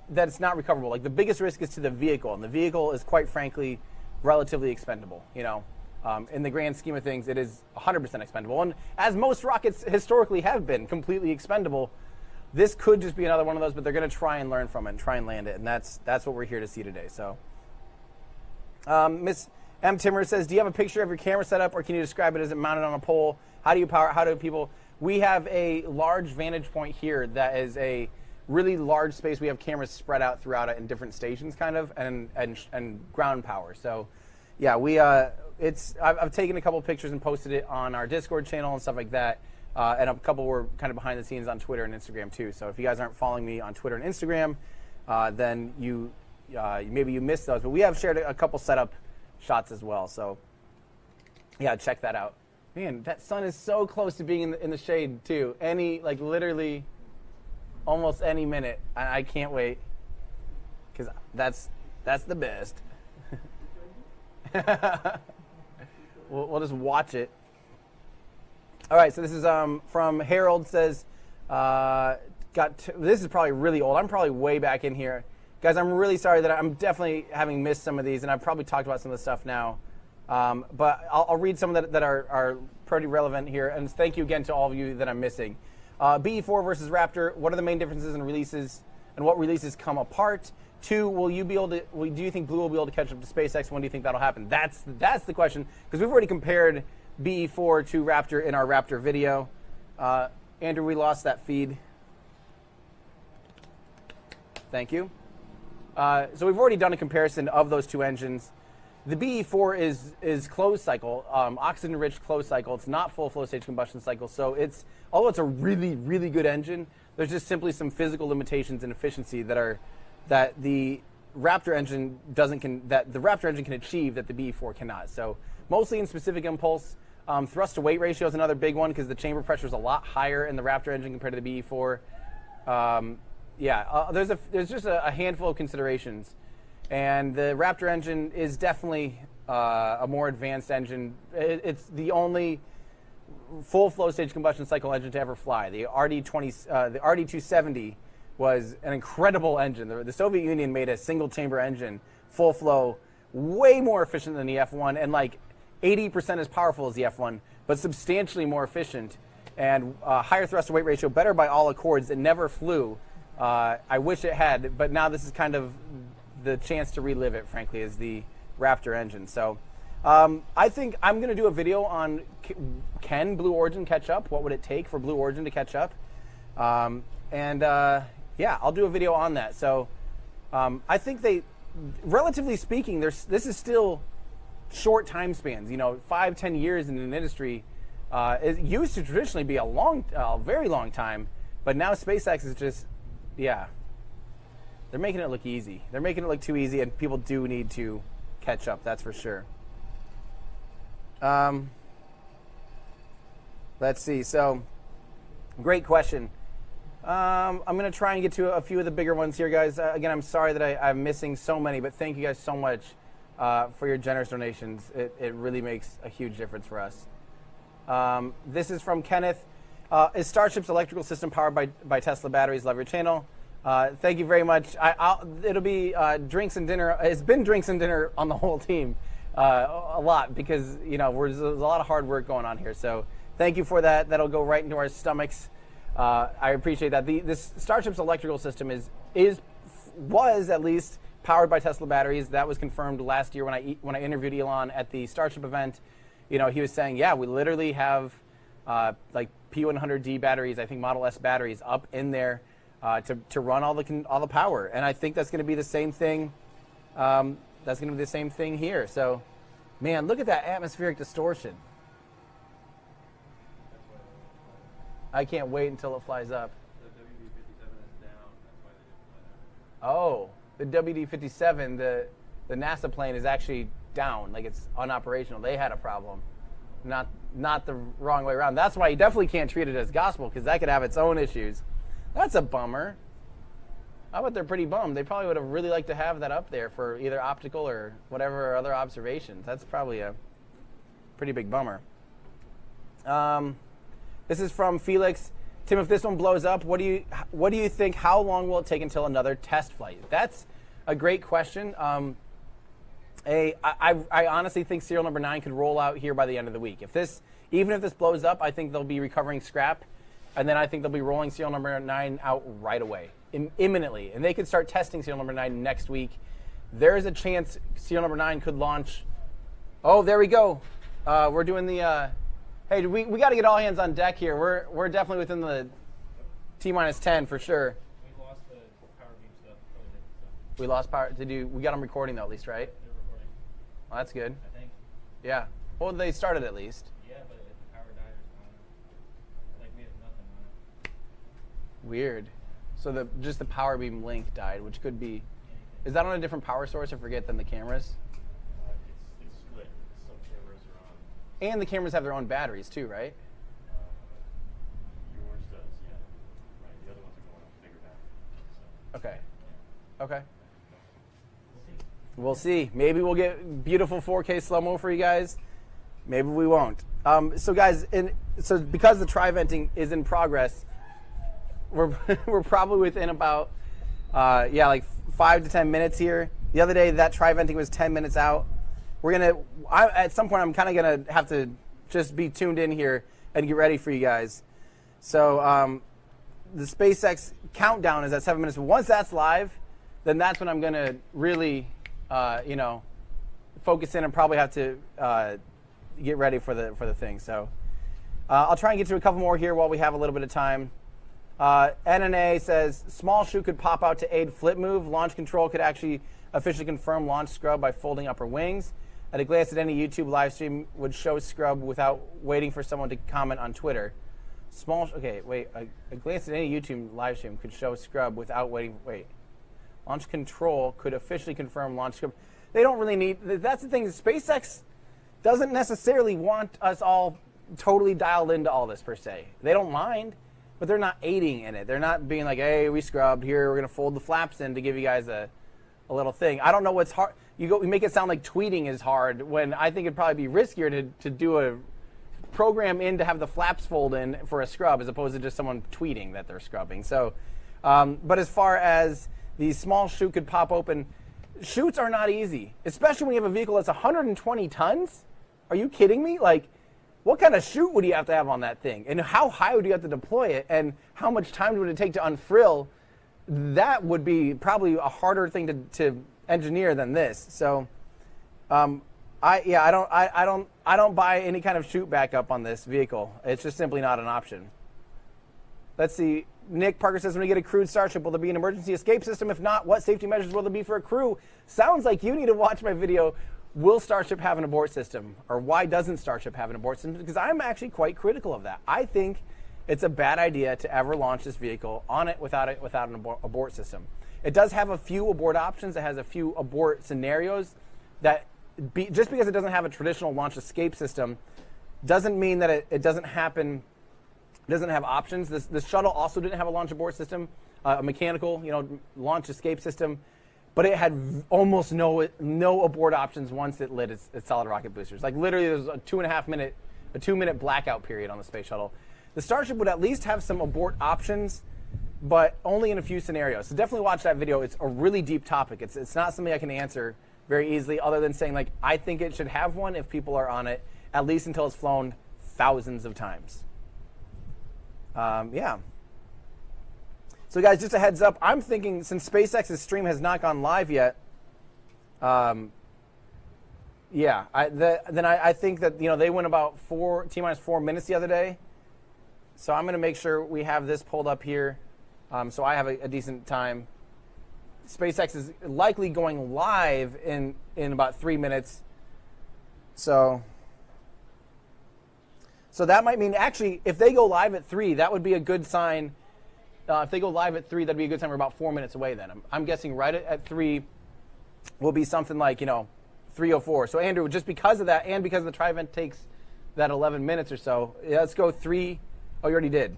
it's not recoverable. Like, the biggest risk is to the vehicle, and the vehicle is, quite frankly, relatively expendable. You know, in the grand scheme of things, it is 100% expendable. And as most rockets historically have been, completely expendable, this could just be another one of those, but they're going to try and learn from it and try and land it, and that's what we're here to see today. So, Miss M. Timmer says, do you have a picture of your camera setup, or can you describe it? Is it mounted on a pole? How do you power? How do people? We have a large vantage point here that is a really large space. We have cameras spread out throughout it in different stations, kind of, and ground power. So, yeah, I've taken a couple of pictures and posted it on our Discord channel and stuff like that. And a couple were kind of behind the scenes on Twitter and Instagram too. So if you guys aren't following me on Twitter and Instagram, then maybe you missed those. But we have shared a couple setup shots as well. So yeah, check that out. Man, that sun is so close to being in the shade too. Literally almost any minute. I can't wait, because that's the best. We'll just watch it. All right, so this is from Harold. Says, this is probably really old. I'm probably way back in here. Guys, I'm really sorry that I'm definitely having missed some of these, and I've probably talked about some of the stuff now. But I'll read some that are pretty relevant here. And thank you again to all of you that I'm missing. BE4 versus Raptor, what are the main differences in releases, and what releases come apart? 2, do you think Blue will be able to catch up to SpaceX? When do you think that'll happen? That's the question, because we've already compared BE4 to Raptor in our Raptor video. Andrew, we lost that feed. Thank you. So we've already done a comparison of those 2 engines. The BE4 is closed cycle, oxygen-rich closed cycle. It's not full flow stage combustion cycle. So although it's a really, really good engine, there's just simply some physical limitations in efficiency that the Raptor engine can achieve that the BE4 cannot. So mostly in specific impulse. Thrust to weight ratio is another big one, because the chamber pressure is a lot higher in the Raptor engine compared to the BE4. There's just a handful of considerations, and the Raptor engine is definitely a more advanced engine. It's the only full flow stage combustion cycle engine to ever fly. The RD270 was an incredible engine. The Soviet Union made a single chamber engine, full flow, way more efficient than the F1, and like 80% as powerful as the F1, but substantially more efficient, and higher thrust to weight ratio, better by all accords. It never flew. I wish it had, but now this is kind of the chance to relive it, frankly, is the Raptor engine. So I think I'm going to do a video on can Blue Origin catch up? What would it take for Blue Origin to catch up? Yeah, I'll do a video on that. So I think relatively speaking, this is still short time spans. 5-10 years in an industry. It used to traditionally be a very long time, but now SpaceX is just, yeah, they're making it look easy. They're making it look too easy, and people do need to catch up. That's for sure. Let's see. So, great question. I'm going to try and get to a few of the bigger ones here, guys. Again, I'm sorry that I'm missing so many, but thank you guys so much for your generous donations. It really makes a huge difference for us. This is from Kenneth. Is Starship's electrical system powered by Tesla batteries? Love your channel. Thank you very much. It'll be drinks and dinner. It's been drinks and dinner on the whole team a lot because, you know, there's a lot of hard work going on here. So thank you for that. That'll go right into our stomachs. I appreciate that. This Starship's electrical system was at least powered by Tesla batteries. That was confirmed last year when I interviewed Elon at the Starship event. You know, he was saying, yeah, we literally have like P100D batteries, I think Model S batteries up in there to run all the power. And I think that's going to be the same thing. That's going to be the same thing here. So, man, look at that atmospheric distortion. I can't wait until it flies up. The WD-57 is down. That's why they didn't fly out. Oh, the WD-57, the NASA plane is actually down. Like, it's unoperational. They had a problem. Not the wrong way around. That's why you definitely can't treat it as gospel, because that could have its own issues. That's a bummer. I bet they're pretty bummed. They probably would have really liked to have that up there for either optical or whatever other observations. That's probably a pretty big bummer. This is from Felix. Tim, if this one blows up, what do you think? How long will it take until another test flight? That's a great question. I honestly think serial number 9 could roll out here by the end of the week. Even if this blows up, I think they'll be recovering scrap, and then I think they'll be rolling serial number 9 out right away, imminently, and they could start testing serial number 9 next week. There is a chance serial number 9 could launch. Oh, there we go. We're doing the. Hey, we got to get all hands on deck here. We're definitely within the T-10 for sure. We lost the power beam stuff. We lost power. We got them recording though, at least, right? They're recording. Well, that's good. I think. Yeah. Well, they started at least. Yeah, but if the power died or something, like we have nothing on it. Weird. So just the power beam link died, which could be. Is that on a different power source, I forget, than the cameras? It's split. Some cameras are on. And the cameras have their own batteries too, right? Yours does, yeah. Right. The other ones are going on bigger batteries. So, Okay. yeah. Okay. We'll see. We'll see. Maybe we'll get beautiful 4K slow-mo for you guys. Maybe we won't. So guys, so because the tri-venting is in progress, we're probably within about like 5 to 10 minutes here. The other day that tri-venting was 10 minutes out. At some point I'm kind of gonna have to just be tuned in here and get ready for you guys. So the SpaceX countdown is at 7 minutes. But once that's live, then that's when I'm gonna really focus in and probably have to get ready for the thing. So I'll try and get to a couple more here while we have a little bit of time. NNA says, small chute could pop out to aid flip move. Launch control could actually officially confirm launch scrub by folding upper wings. At a glance at any YouTube live stream would show scrub without waiting for someone to comment on Twitter. A glance at any YouTube live stream could show scrub without waiting. Launch control could officially confirm launch scrub. They don't really need. That's the thing. SpaceX doesn't necessarily want us all totally dialed into all this per se. They don't mind, but they're not aiding in it. They're not being like, hey, we scrubbed here. We're gonna fold the flaps in to give you guys a little thing. I don't know what's hard. You make it sound like tweeting is hard when I think it'd probably be riskier to do a program in to have the flaps fold in for a scrub as opposed to just someone tweeting that they're scrubbing. So, but as far as the small chute could pop open, chutes are not easy, especially when you have a vehicle that's 120 tons. Are you kidding me? Like, what kind of chute would you have to have on that thing? And how high would you have to deploy it? And how much time would it take to unfrill? That would be probably a harder thing to engineer than this. So, I don't buy any kind of chute backup on this vehicle. It's just simply not an option. Let's see. Nick Parker says, when we get a crewed Starship, will there be an emergency escape system? If not, what safety measures will there be for a crew? Sounds like you need to watch my video, will Starship have an abort system? Or why doesn't Starship have an abort system? Because I'm actually quite critical of that. I think it's a bad idea to ever launch this vehicle on it without an abort system. It does have a few abort options. It has a few abort scenarios that just because it doesn't have a traditional launch escape system doesn't mean that it doesn't happen. It doesn't have options. This shuttle also didn't have a launch abort system, a mechanical, launch escape system, but it had almost no abort options once it lit its solid rocket boosters. Like literally, there was a 2-minute blackout period on the space shuttle. The Starship would at least have some abort options, but only in a few scenarios. So definitely watch that video. It's a really deep topic. It's not something I can answer very easily, other than saying like I think it should have one if people are on it, at least until it's flown thousands of times. Yeah. So guys, just a heads up, I'm thinking since SpaceX's stream has not gone live yet, yeah, I think that they went about T-minus 4 minutes the other day. So I'm going to make sure we have this pulled up here, so I have a decent time. SpaceX is likely going live in about 3 minutes. So that might mean, actually, if they go live at 3, that would be a good sign. If they go live at 3, that'd be a good sign. We're about 4 minutes away then. I'm guessing right at 3 will be something like, 3:04. So, Andrew, just because of that and because the tri-event takes that 11 minutes or so, let's go 3. Oh, you already did.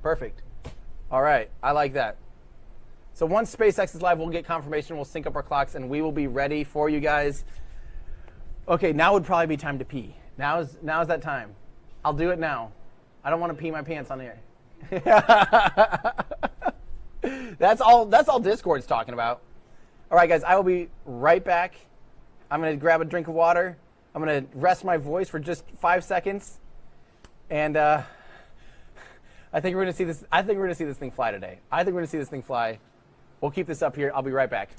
Perfect. All right. I like that. So once SpaceX is live, we'll get confirmation. We'll sync up our clocks, and we will be ready for you guys. Okay, now would probably be time to pee. Now's that time. I'll do it now. I don't want to pee my pants on here. That's all Discord's talking about. All right, guys, I will be right back. I'm going to grab a drink of water. I'm going to rest my voice for just 5 seconds. And I think we're going to see this. I think we're going to see this thing fly today. I think we're going to see this thing fly. We'll keep this up here. I'll be right back.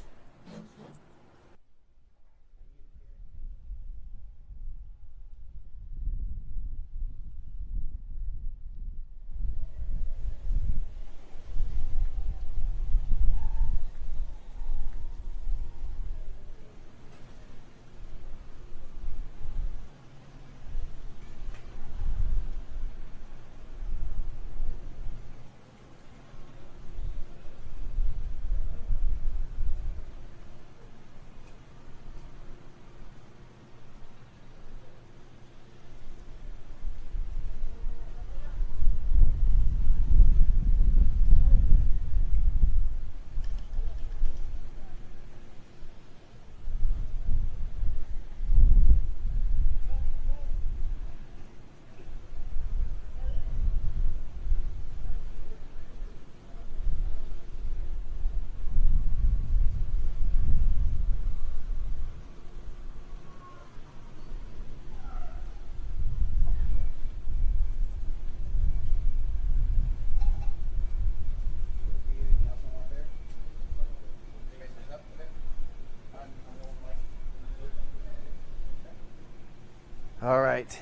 All right.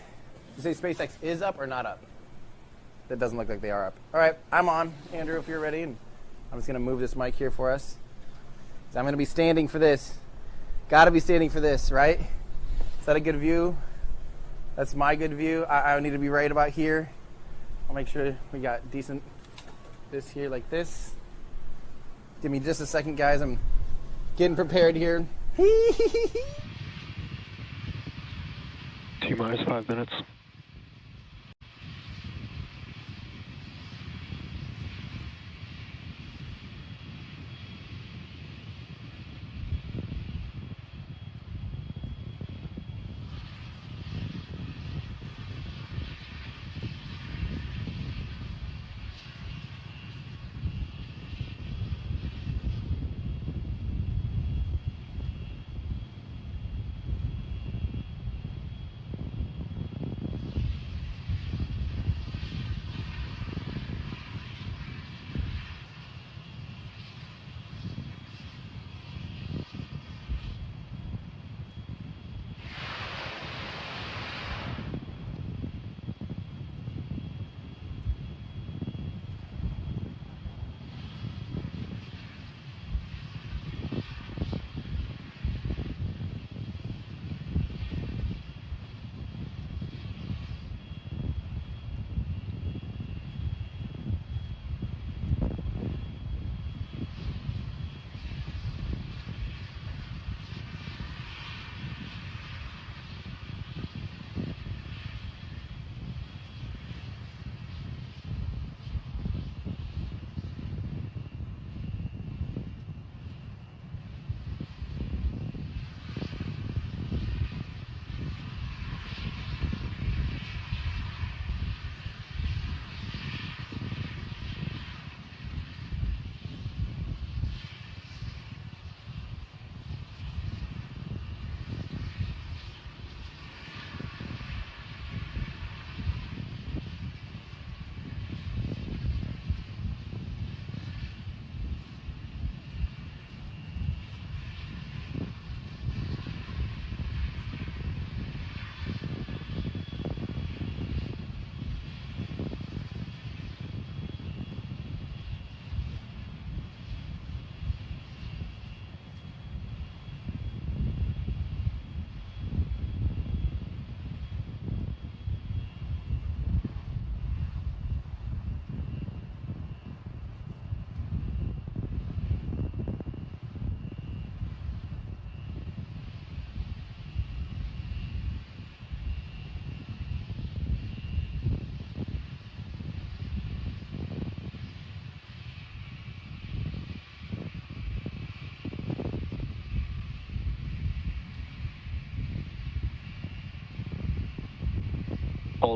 You say SpaceX is up or not up? That doesn't look like they are up. All right, I'm on, Andrew, if you're ready. And I'm just going to move this mic here for us. So I'm going to be standing for this. Got to be standing for this, right? Is that a good view? That's my good view. I need to be right about here. I'll make sure we got decent this here like this. Give me just a second, guys. I'm getting prepared here. T-minus 5 minutes.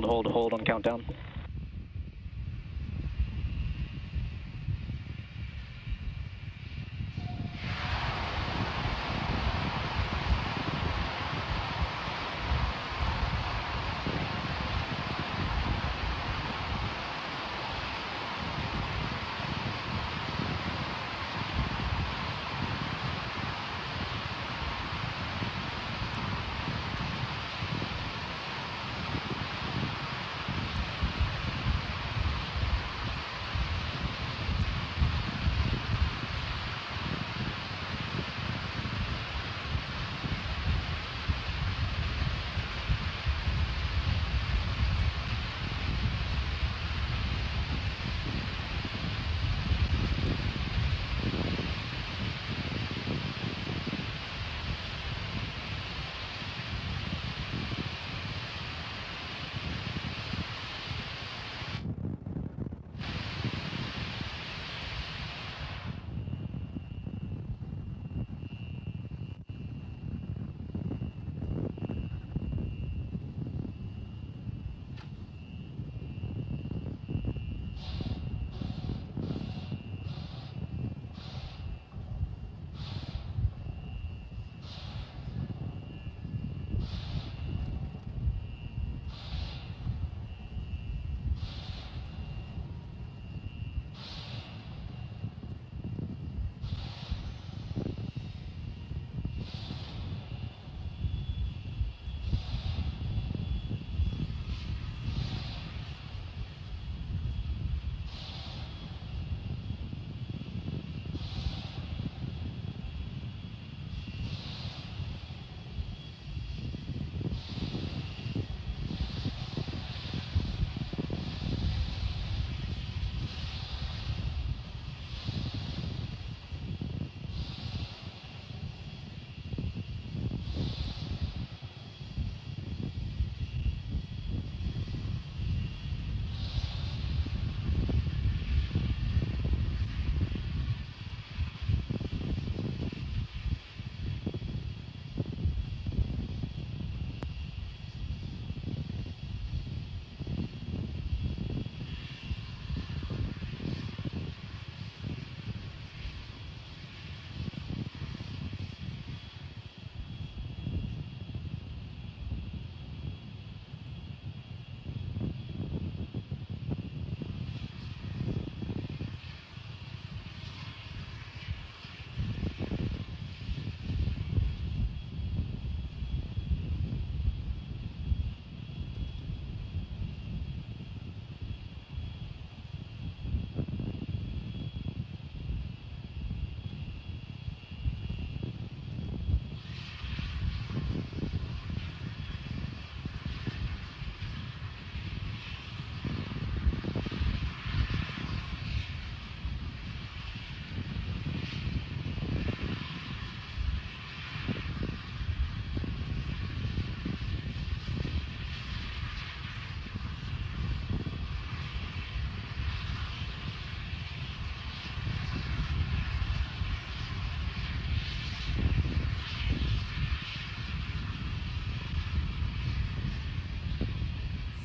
Hold on countdown.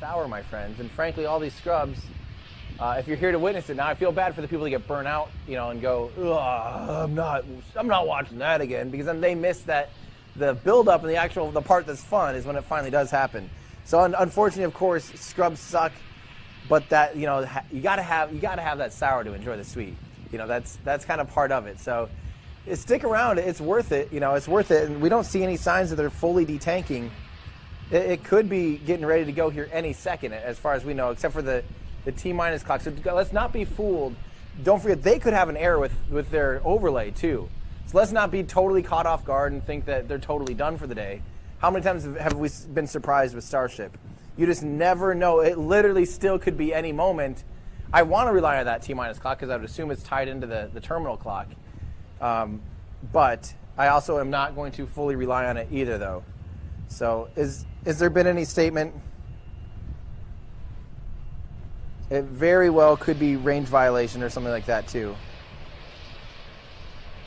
Sour, my friends, and frankly, all these scrubs. If you're here to witness it, now I feel bad for the people that get burnt out, you know, and go, I'm not watching that again, because then they miss that the build-up and the part that's fun is when it finally does happen. So unfortunately, of course, scrubs suck, but that, you know, you gotta have that sour to enjoy the sweet. You know, that's kind of part of it. So stick around, it's worth it. You know, it's worth it, and we don't see any signs that they're fully detanking. It could be getting ready to go here any second, as far as we know, except for the T-minus clock. So let's not be fooled. Don't forget, they could have an error with their overlay too. So let's not be totally caught off guard and think that they're totally done for the day. How many times have we been surprised with Starship? You just never know. It literally still could be any moment. I want to rely on that T-minus clock because I would assume it's tied into the terminal clock. But I also am not going to fully rely on it either, though. So is there been any statement? It very well could be range violation or something like that, too.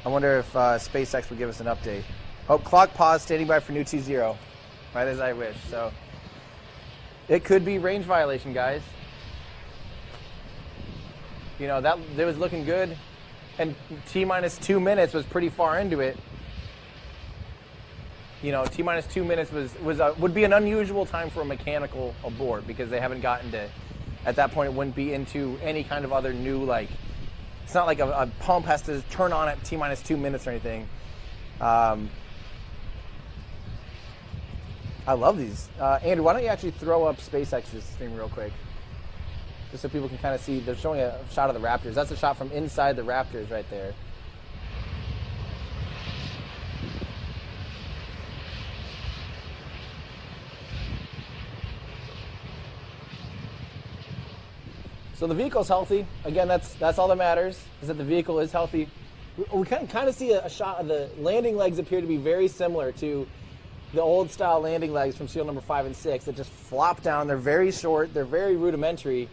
I wonder if SpaceX would give us an update. Oh, clock pause, standing by for new T0. Right as I wish. So It could be range violation, guys. You know, that was looking good, and T-minus 2 minutes was pretty far into it. You know, T-minus 2 minutes would be an unusual time for a mechanical abort, because they haven't gotten to, at that point, it wouldn't be into any kind of other new, like, it's not like a pump has to turn on at T-minus 2 minutes or anything. I love these. Andrew, why don't you actually throw up SpaceX's stream real quick? Just so people can kind of see. They're showing a shot of the Raptors. That's a shot from inside the Raptors right there. So the vehicle's healthy. Again, that's all that matters, is that the vehicle is healthy. We can kind of see a shot of the landing legs appear to be very similar to the old style landing legs from serial number 5 and 6 that just flop down. They're very short. They're very rudimentary.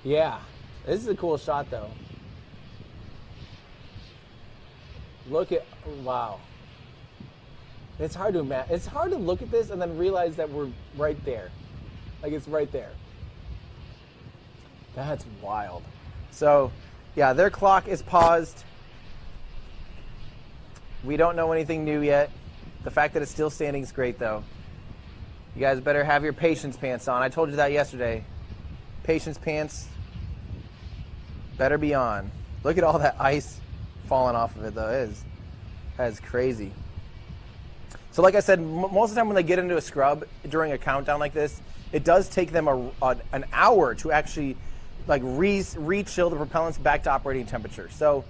Yeah, this is a cool shot though. Look at, wow. It's hard to imagine. It's hard to look at this and then realize that we're right there. Like, it's right there. That's wild. So, yeah, their clock is paused. We don't know anything new yet. The fact that it's still standing is great, though. You guys better have your patience pants on. I told you that yesterday. Patience pants better be on. Look at all that ice falling off of it, though. That is crazy. So like I said, most of the time when they get into a scrub during a countdown like this, it does take them an hour to actually like re-chill the propellants back to operating temperature. So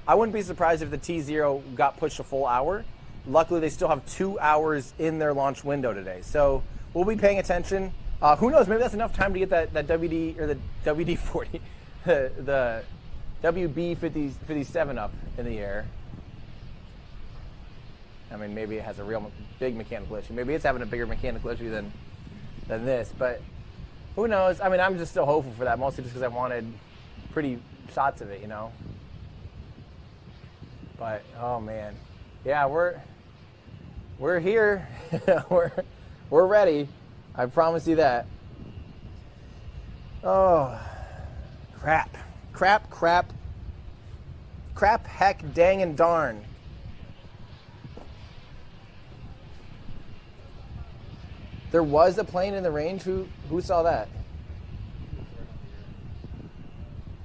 I wouldn't be surprised if the T0 got pushed a full hour. Luckily, they still have 2 hours in their launch window today. So we'll be paying attention. Who knows, maybe that's enough time to get that WD, or the WD-40, the WB-57 up in the air. I mean, maybe it has a real big mechanical issue. Maybe it's having a bigger mechanical issue than this, but who knows? I mean, I'm just still hopeful for that, mostly just because I wanted pretty shots of it, you know? But, oh man. Yeah, we're here. we're ready. I promise you that. Oh, crap. Crap, heck, dang, and darn. There was a plane in the range. Who saw that?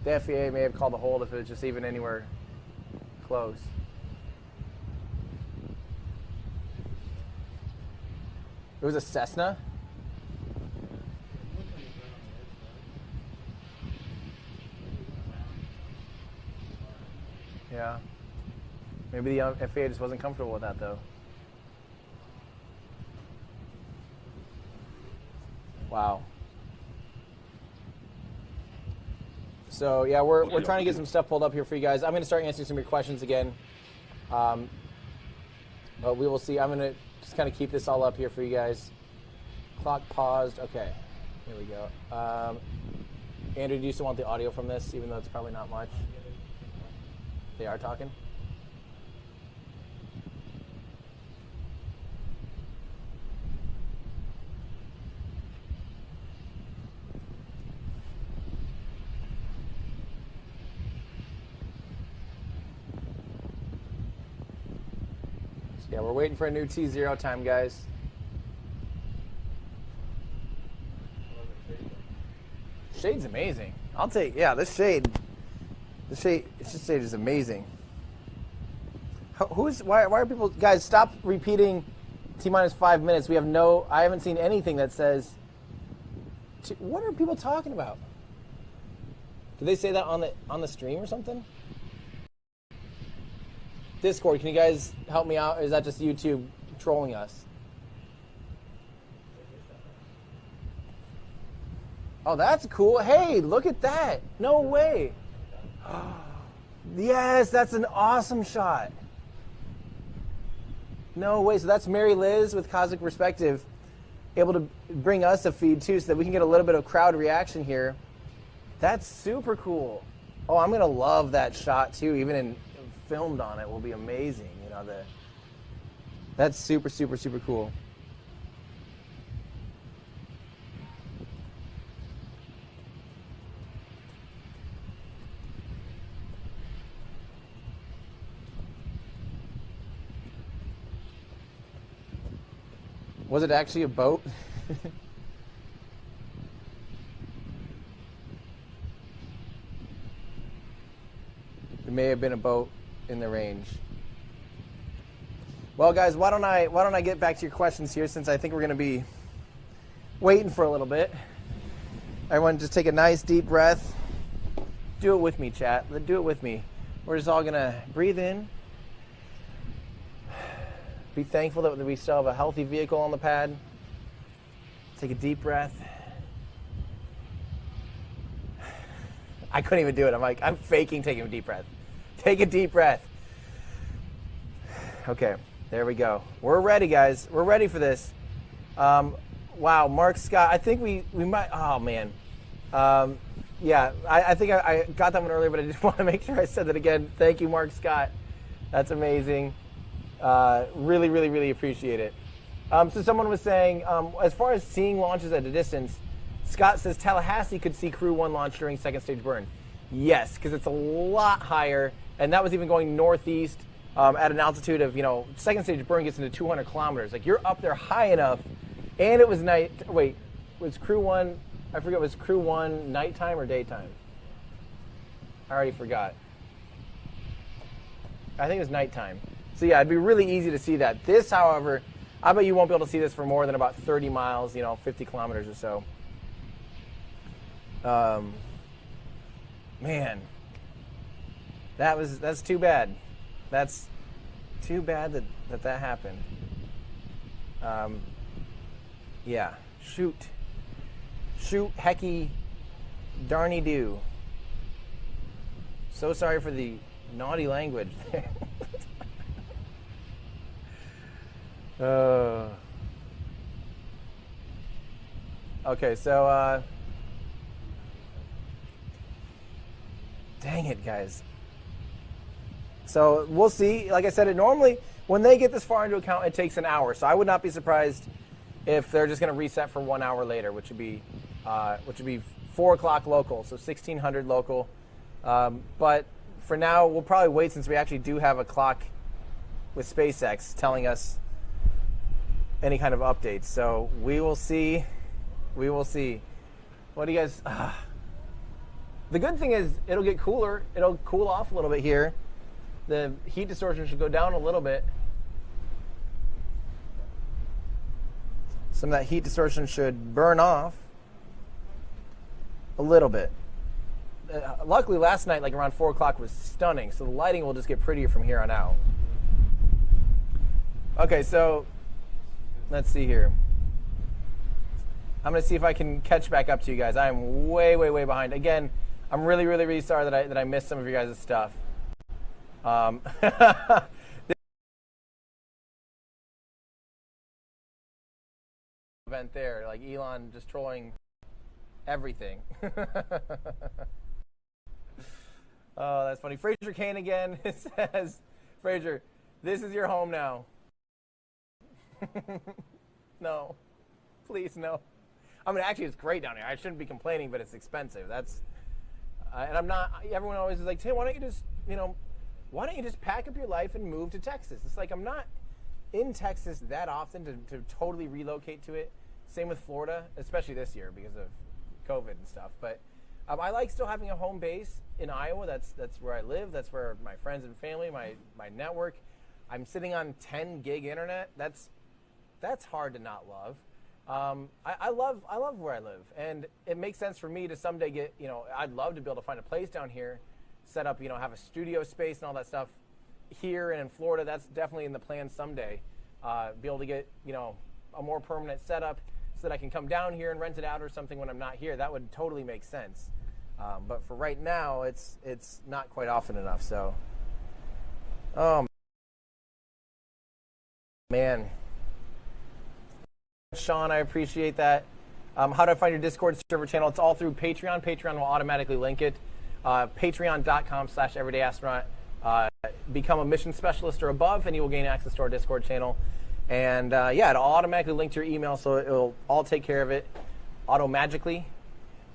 The FAA may have called a hold if it was just even anywhere close. It was a Cessna? Yeah. Maybe the FAA just wasn't comfortable with that, though. Wow. So yeah, we're trying to get some stuff pulled up here for you guys. I'm going to start answering some of your questions again, but we will see. I'm going to just kind of keep this all up here for you guys. Clock paused. Okay, here we go. Andrew, do you still want the audio from this, even though it's probably not much? They are talking? Yeah, we're waiting for a new T0 time, guys. Shade's amazing. I'll take, yeah, this shade is amazing. Why are people, guys, stop repeating T-minus 5 minutes. I haven't seen anything that says, what are people talking about? Did they say that on the stream or something? Discord, can you guys help me out? Or is that just YouTube trolling us? Oh, that's cool. Hey, look at that. No way. Yes, that's an awesome shot. No way. So that's Mary Liz with Cosmic Perspective able to bring us a feed too so that we can get a little bit of crowd reaction here. That's super cool. Oh, I'm going to love that shot too. Even in filmed on it will be amazing. You know, that's super, super, super cool. Was it actually a boat? It may have been a boat in the range. Well, guys, why don't I get back to your questions here, since I think we're going to be waiting for a little bit. Everyone, just take a nice deep breath. Do it with me, chat. Do it with me. We're just all going to breathe in. Be thankful that we still have a healthy vehicle on the pad. Take a deep breath. I couldn't even do it. I'm faking taking a deep breath. Take a deep breath. Okay, there we go. We're ready, guys. We're ready for this. Wow, Mark Scott. I think we might. Oh man. Yeah, I think I got that one earlier, but I just want to make sure I said that again. Thank you, Mark Scott. That's amazing. Really, really, really appreciate it. So someone was saying, as far as seeing launches at a distance, Scott says Tallahassee could see Crew 1 launch during second stage burn. Yes, because it's a lot higher, and that was even going northeast at an altitude of, second stage burn gets into 200 kilometers. Like, you're up there high enough, and it was night. Wait, was Crew 1, I forget, was Crew 1 nighttime or daytime? I already forgot. I think it was nighttime. So yeah, it'd be really easy to see that. This, however, I bet you won't be able to see this for more than about 30 miles, 50 kilometers or so. Man, that's too bad. That's too bad that happened. Yeah, shoot, hecky, darny do. So sorry for the naughty language. Okay, so dang it, guys. So we'll see. Like I said, it normally, when they get this far into account, it takes an hour. So I would not be surprised if they're just going to reset for 1 hour later, which would be 4 o'clock local, so 1600 local. But for now, we'll probably wait, since we actually do have a clock with SpaceX telling us any kind of updates. So we will see. We will see. What do you guys? The good thing is it'll get cooler. It'll cool off a little bit here. The heat distortion should go down a little bit. Some of that heat distortion should burn off a little bit. Luckily, last night, like around 4 o'clock, was stunning. So the lighting will just get prettier from here on out. Okay, so let's see here. I'm going to see if I can catch back up to you guys. I am way, way, way behind. Again, I'm really, really, really sorry that I missed some of your guys' stuff. Event there, like Elon just trolling everything. Oh, that's funny. Fraser Kane again says, Fraser, this is your home now. No, please no. I mean, actually, it's great down here. I shouldn't be complaining, but it's expensive. That's, and I'm not. Everyone always is like, Tim, why don't you just pack up your life and move to Texas? It's like, I'm not in Texas that often to totally relocate to it. Same with Florida, especially this year because of COVID and stuff. But I like still having a home base in Iowa. That's where I live. That's where my friends and family, my network. I'm sitting on 10 gig internet. That's hard to not love. I love where I live, and it makes sense for me to someday get, I'd love to be able to find a place down here, set up, have a studio space and all that stuff here and in Florida. That's definitely in the plan someday. Be able to get, a more permanent setup so that I can come down here and rent it out or something when I'm not here. That would totally make sense. But for right now, it's not quite often enough. So, man. Sean, I appreciate that. How do I find your Discord server channel? It's all through Patreon. Patreon will automatically link it. Patreon.com/everydayastronaut. Become a mission specialist or above, and you will gain access to our Discord channel. And yeah, it'll automatically link to your email, so it'll all take care of it auto-magically.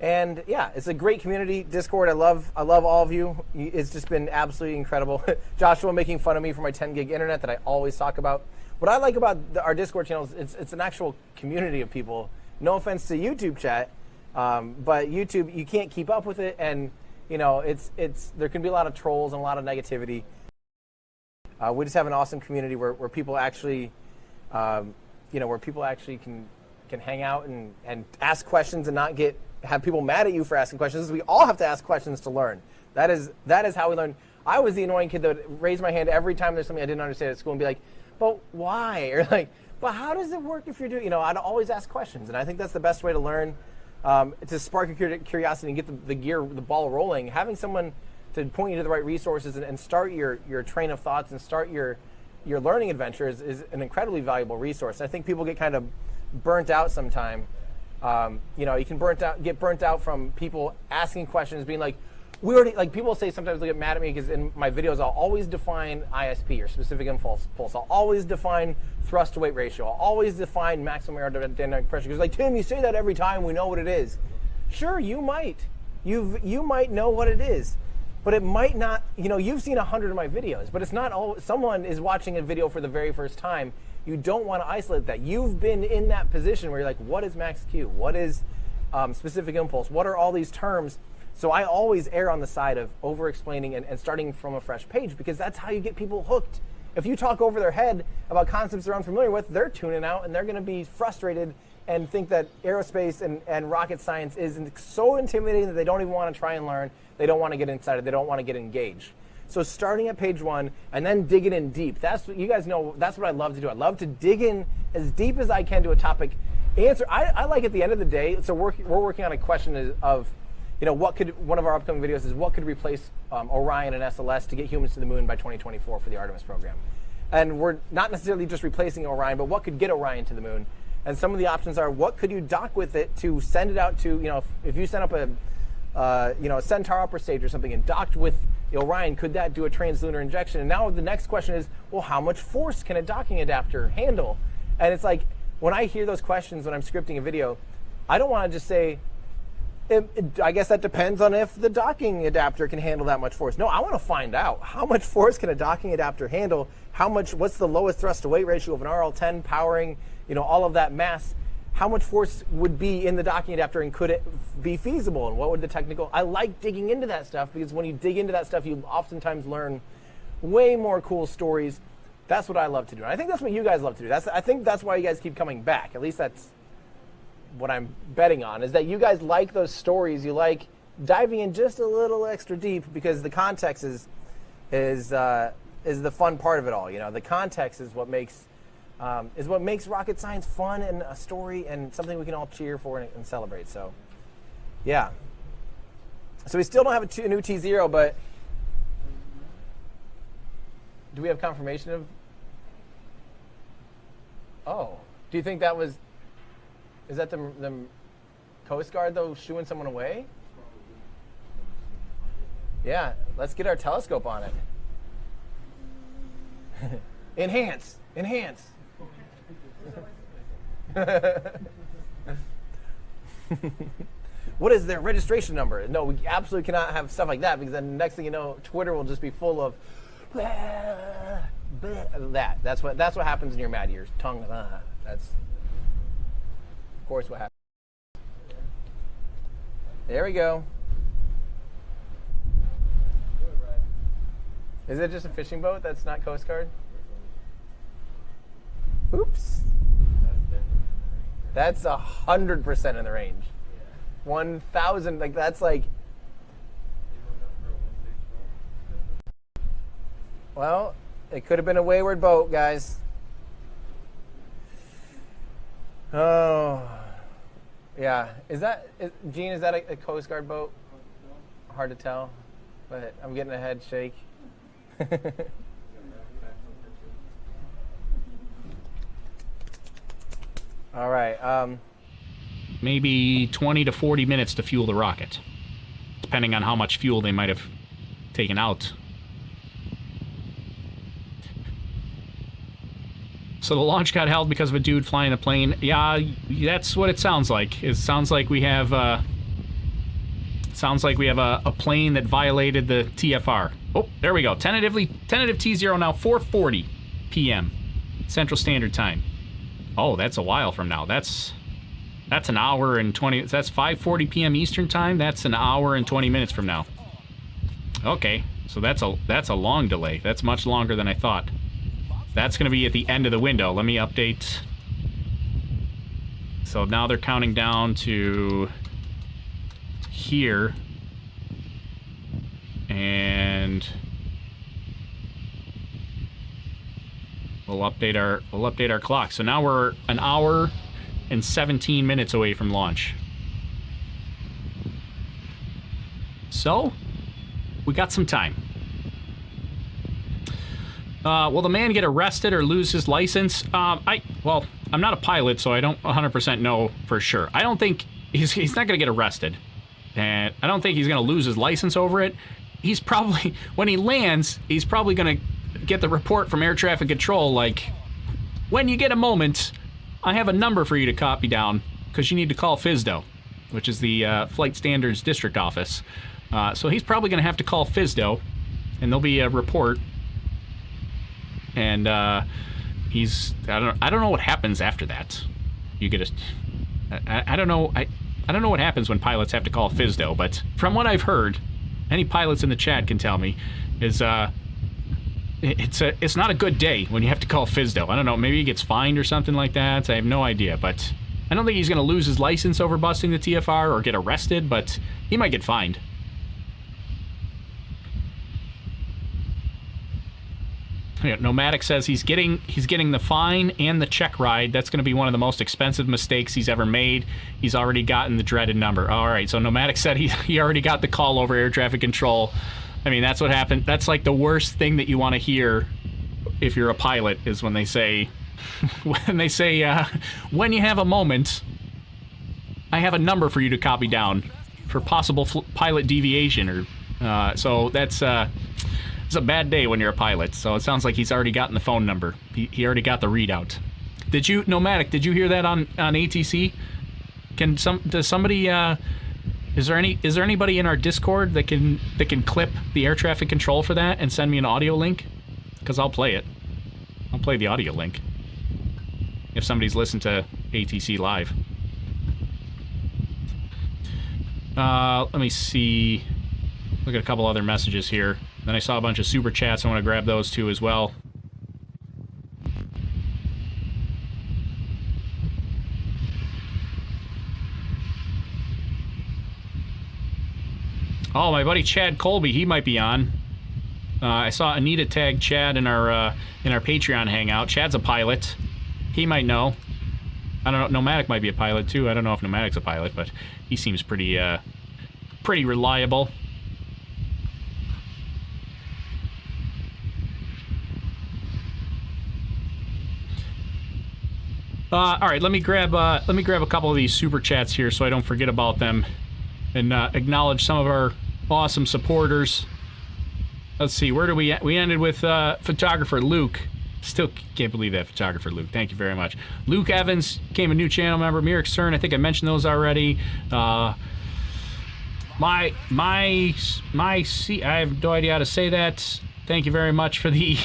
And yeah, it's a great community. Discord, I love all of you. It's just been absolutely incredible. Joshua making fun of me for my 10 gig internet that I always talk about. what I like about our Discord channels, it's an actual community of people. No offense to YouTube chat, but YouTube, you can't keep up with it, and you know, there can be a lot of trolls and a lot of negativity. We just have an awesome community where people actually, you know, where people actually can hang out and ask questions and not have people mad at you for asking questions. We all have to ask questions to learn. That is how we learn. I was the annoying kid that would raise my hand every time there's something I didn't understand at school and be like, but why? Or like, but how does it work if you're doing, you know, I'd always ask questions. And I think that's the best way to learn, to spark your curiosity and get the ball rolling. Having someone to point you to the right resources and start your train of thoughts and start your learning adventure is an incredibly valuable resource. And I think people get kind of burnt out sometime. You know, you can get burnt out from people asking questions, being like, people say sometimes they get mad at me because in my videos I'll always define ISP, or specific impulse. I'll always define thrust to weight ratio. I'll always define maximum aerodynamic pressure. Because like, Tim, you say that every time, we know what it is. Sure, you might. You might know what it is, but it might not. You know, you've seen 100 of my videos, but it's not all. Someone is watching a video for the very first time. You don't want to isolate that. You've been in that position where you're like, what is max Q? What is specific impulse? What are all these terms? So I always err on the side of over-explaining and starting from a fresh page, because that's how you get people hooked. If you talk over their head about concepts they're unfamiliar with, they're tuning out and they're going to be frustrated and think that aerospace and rocket science is so intimidating that they don't even want to try and learn. They don't want to get excited. They don't want to get engaged. So starting at page 1 and then digging in deep. That's what you guys know. That's what I love to do. I love to dig in as deep as I can to a topic. I like at the end of the day. So we're working on a question of, you know, one of our upcoming videos is what could replace Orion and SLS to get humans to the moon by 2024 for the Artemis program. And we're not necessarily just replacing Orion, but what could get Orion to the moon? And some of the options are, what could you dock with it to send it out to, you know, if you send up a Centaur upper stage or something and docked with the Orion, could that do a translunar injection? And now the next question is, well, how much force can a docking adapter handle? And it's like, when I hear those questions when I'm scripting a video, I don't want to just say, I guess that depends on if the docking adapter can handle that much force. No, I want to find out, how much force can a docking adapter handle? What's the lowest thrust to weight ratio of an RL-10 powering, you know, all of that mass? How much force would be in the docking adapter, and could it be feasible? And what would the technical? I like digging into that stuff, because when you dig into that stuff, you oftentimes learn way more cool stories. That's what I love to do. And I think that's what you guys love to do. I think that's why you guys keep coming back. At least that's what I'm betting on, is that you guys like those stories. You like diving in just a little extra deep, because the context is the fun part of it all. You know, the context is what makes rocket science fun, and a story, and something we can all cheer for and celebrate. So, yeah. So we still don't have a new T0, but do we have confirmation of? Oh, do you think that was? Is that the Coast Guard, though, shooing someone away? Yeah, let's get our telescope on it. Enhance. What is their registration number? No, we absolutely cannot have stuff like that, because then the next thing you know, Twitter will just be full of that. That's what happens in your mad ears. Tongue. That's of course what happens. There we go. Is it just a fishing boat that's not Coast Guard? Oops. That's 100% in the range. 1,000, like that's like. Well, it could have been a wayward boat, guys. Oh, yeah. Gene, is that a Coast Guard boat? Hard to tell, but I'm getting a head shake. All right. Maybe 20 to 40 minutes to fuel the rocket, depending on how much fuel they might have taken out. So the launch got held because of a dude flying the plane. Yeah, that's what it sounds like. It sounds like we have a plane that violated the TFR. Oh, there we go. Tentative T0 now 4:40 p.m. Central Standard Time? Oh, that's a while from now. That's an hour and 20... That's 5:40 p.m. Eastern Time. That's an hour and 20 minutes from now. Okay, so that's a long delay. That's much longer than I thought. That's going to be at the end of the window. Let me update. So now they're counting down to here. And we'll update our clock. So now we're an hour and 17 minutes away from launch. So we got some time. Will the man get arrested or lose his license? Well, I'm not a pilot, so I don't 100% know for sure. I don't think he's not going to get arrested. And I don't think he's going to lose his license over it. He's probably, when he lands, he's probably going to get the report from air traffic control like, when you get a moment, I have a number for you to copy down because you need to call FSDO, which is the Flight Standards District Office. So he's probably going to have to call FSDO, and there'll be a report. And I don't know what happens after that. You get I don't know. I don't know what happens when pilots have to call FSDO, but from what I've heard, any pilots in the chat can tell me, is it's not a good day when you have to call FSDO. I don't know, maybe he gets fined or something like that. I have no idea, but I don't think he's going to lose his license over busting the TFR or get arrested, but he might get fined. Yeah, Nomadic says he's getting the fine and the check ride. That's going to be one of the most expensive mistakes he's ever made. He's already gotten the dreaded number. All right, so Nomadic said he already got the call over air traffic control. I mean, that's what happened. That's like the worst thing that you want to hear if you're a pilot is when they say, when you have a moment, I have a number for you to copy down for possible pilot deviation. Or so that's. It's a bad day when you're a pilot, so it sounds like he's already gotten the phone number. He already got the readout. Nomadic, did you hear that on ATC? Is there anybody in our Discord that can clip the air traffic control for that and send me an audio link? Because I'll play it. I'll play the audio link. If somebody's listened to ATC live. Let me see. Look at a couple other messages here. Then I saw a bunch of super chats. I want to grab those too as well. Oh, my buddy Chad Colby, he might be on. I saw Anita tag Chad in our Patreon hangout. Chad's a pilot. He might know. I don't know. Nomadic might be a pilot too. I don't know if Nomadic's a pilot, but he seems pretty reliable. All right, let me grab a couple of these super chats here so I don't forget about them, and acknowledge some of our awesome supporters. Let's see, where do we ended with photographer Luke. Still can't believe that, photographer Luke. Thank you very much. Luke Evans became a new channel member. Mirik Cern, I think I mentioned those already. I have no idea how to say that. Thank you very much for the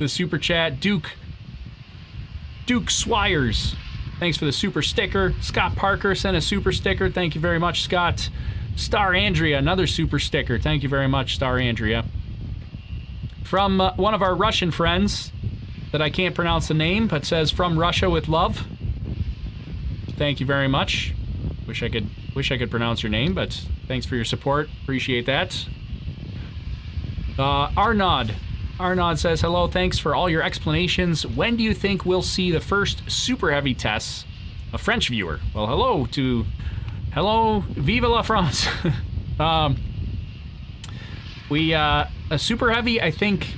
super chat. Duke Swires, thanks for the super sticker. Scott Parker sent a super sticker. Thank you very much, Scott. Star Andrea, another super sticker. Thank you very much, Star Andrea. From one of our Russian friends that I can't pronounce the name, but says from Russia with love. Thank you very much. Wish I could pronounce your name, but thanks for your support. Appreciate that. Arnaud says, hello, thanks for all your explanations. When do you think we'll see the first Super Heavy tests? A French viewer. Well, hello, vive la France. A Super Heavy, I think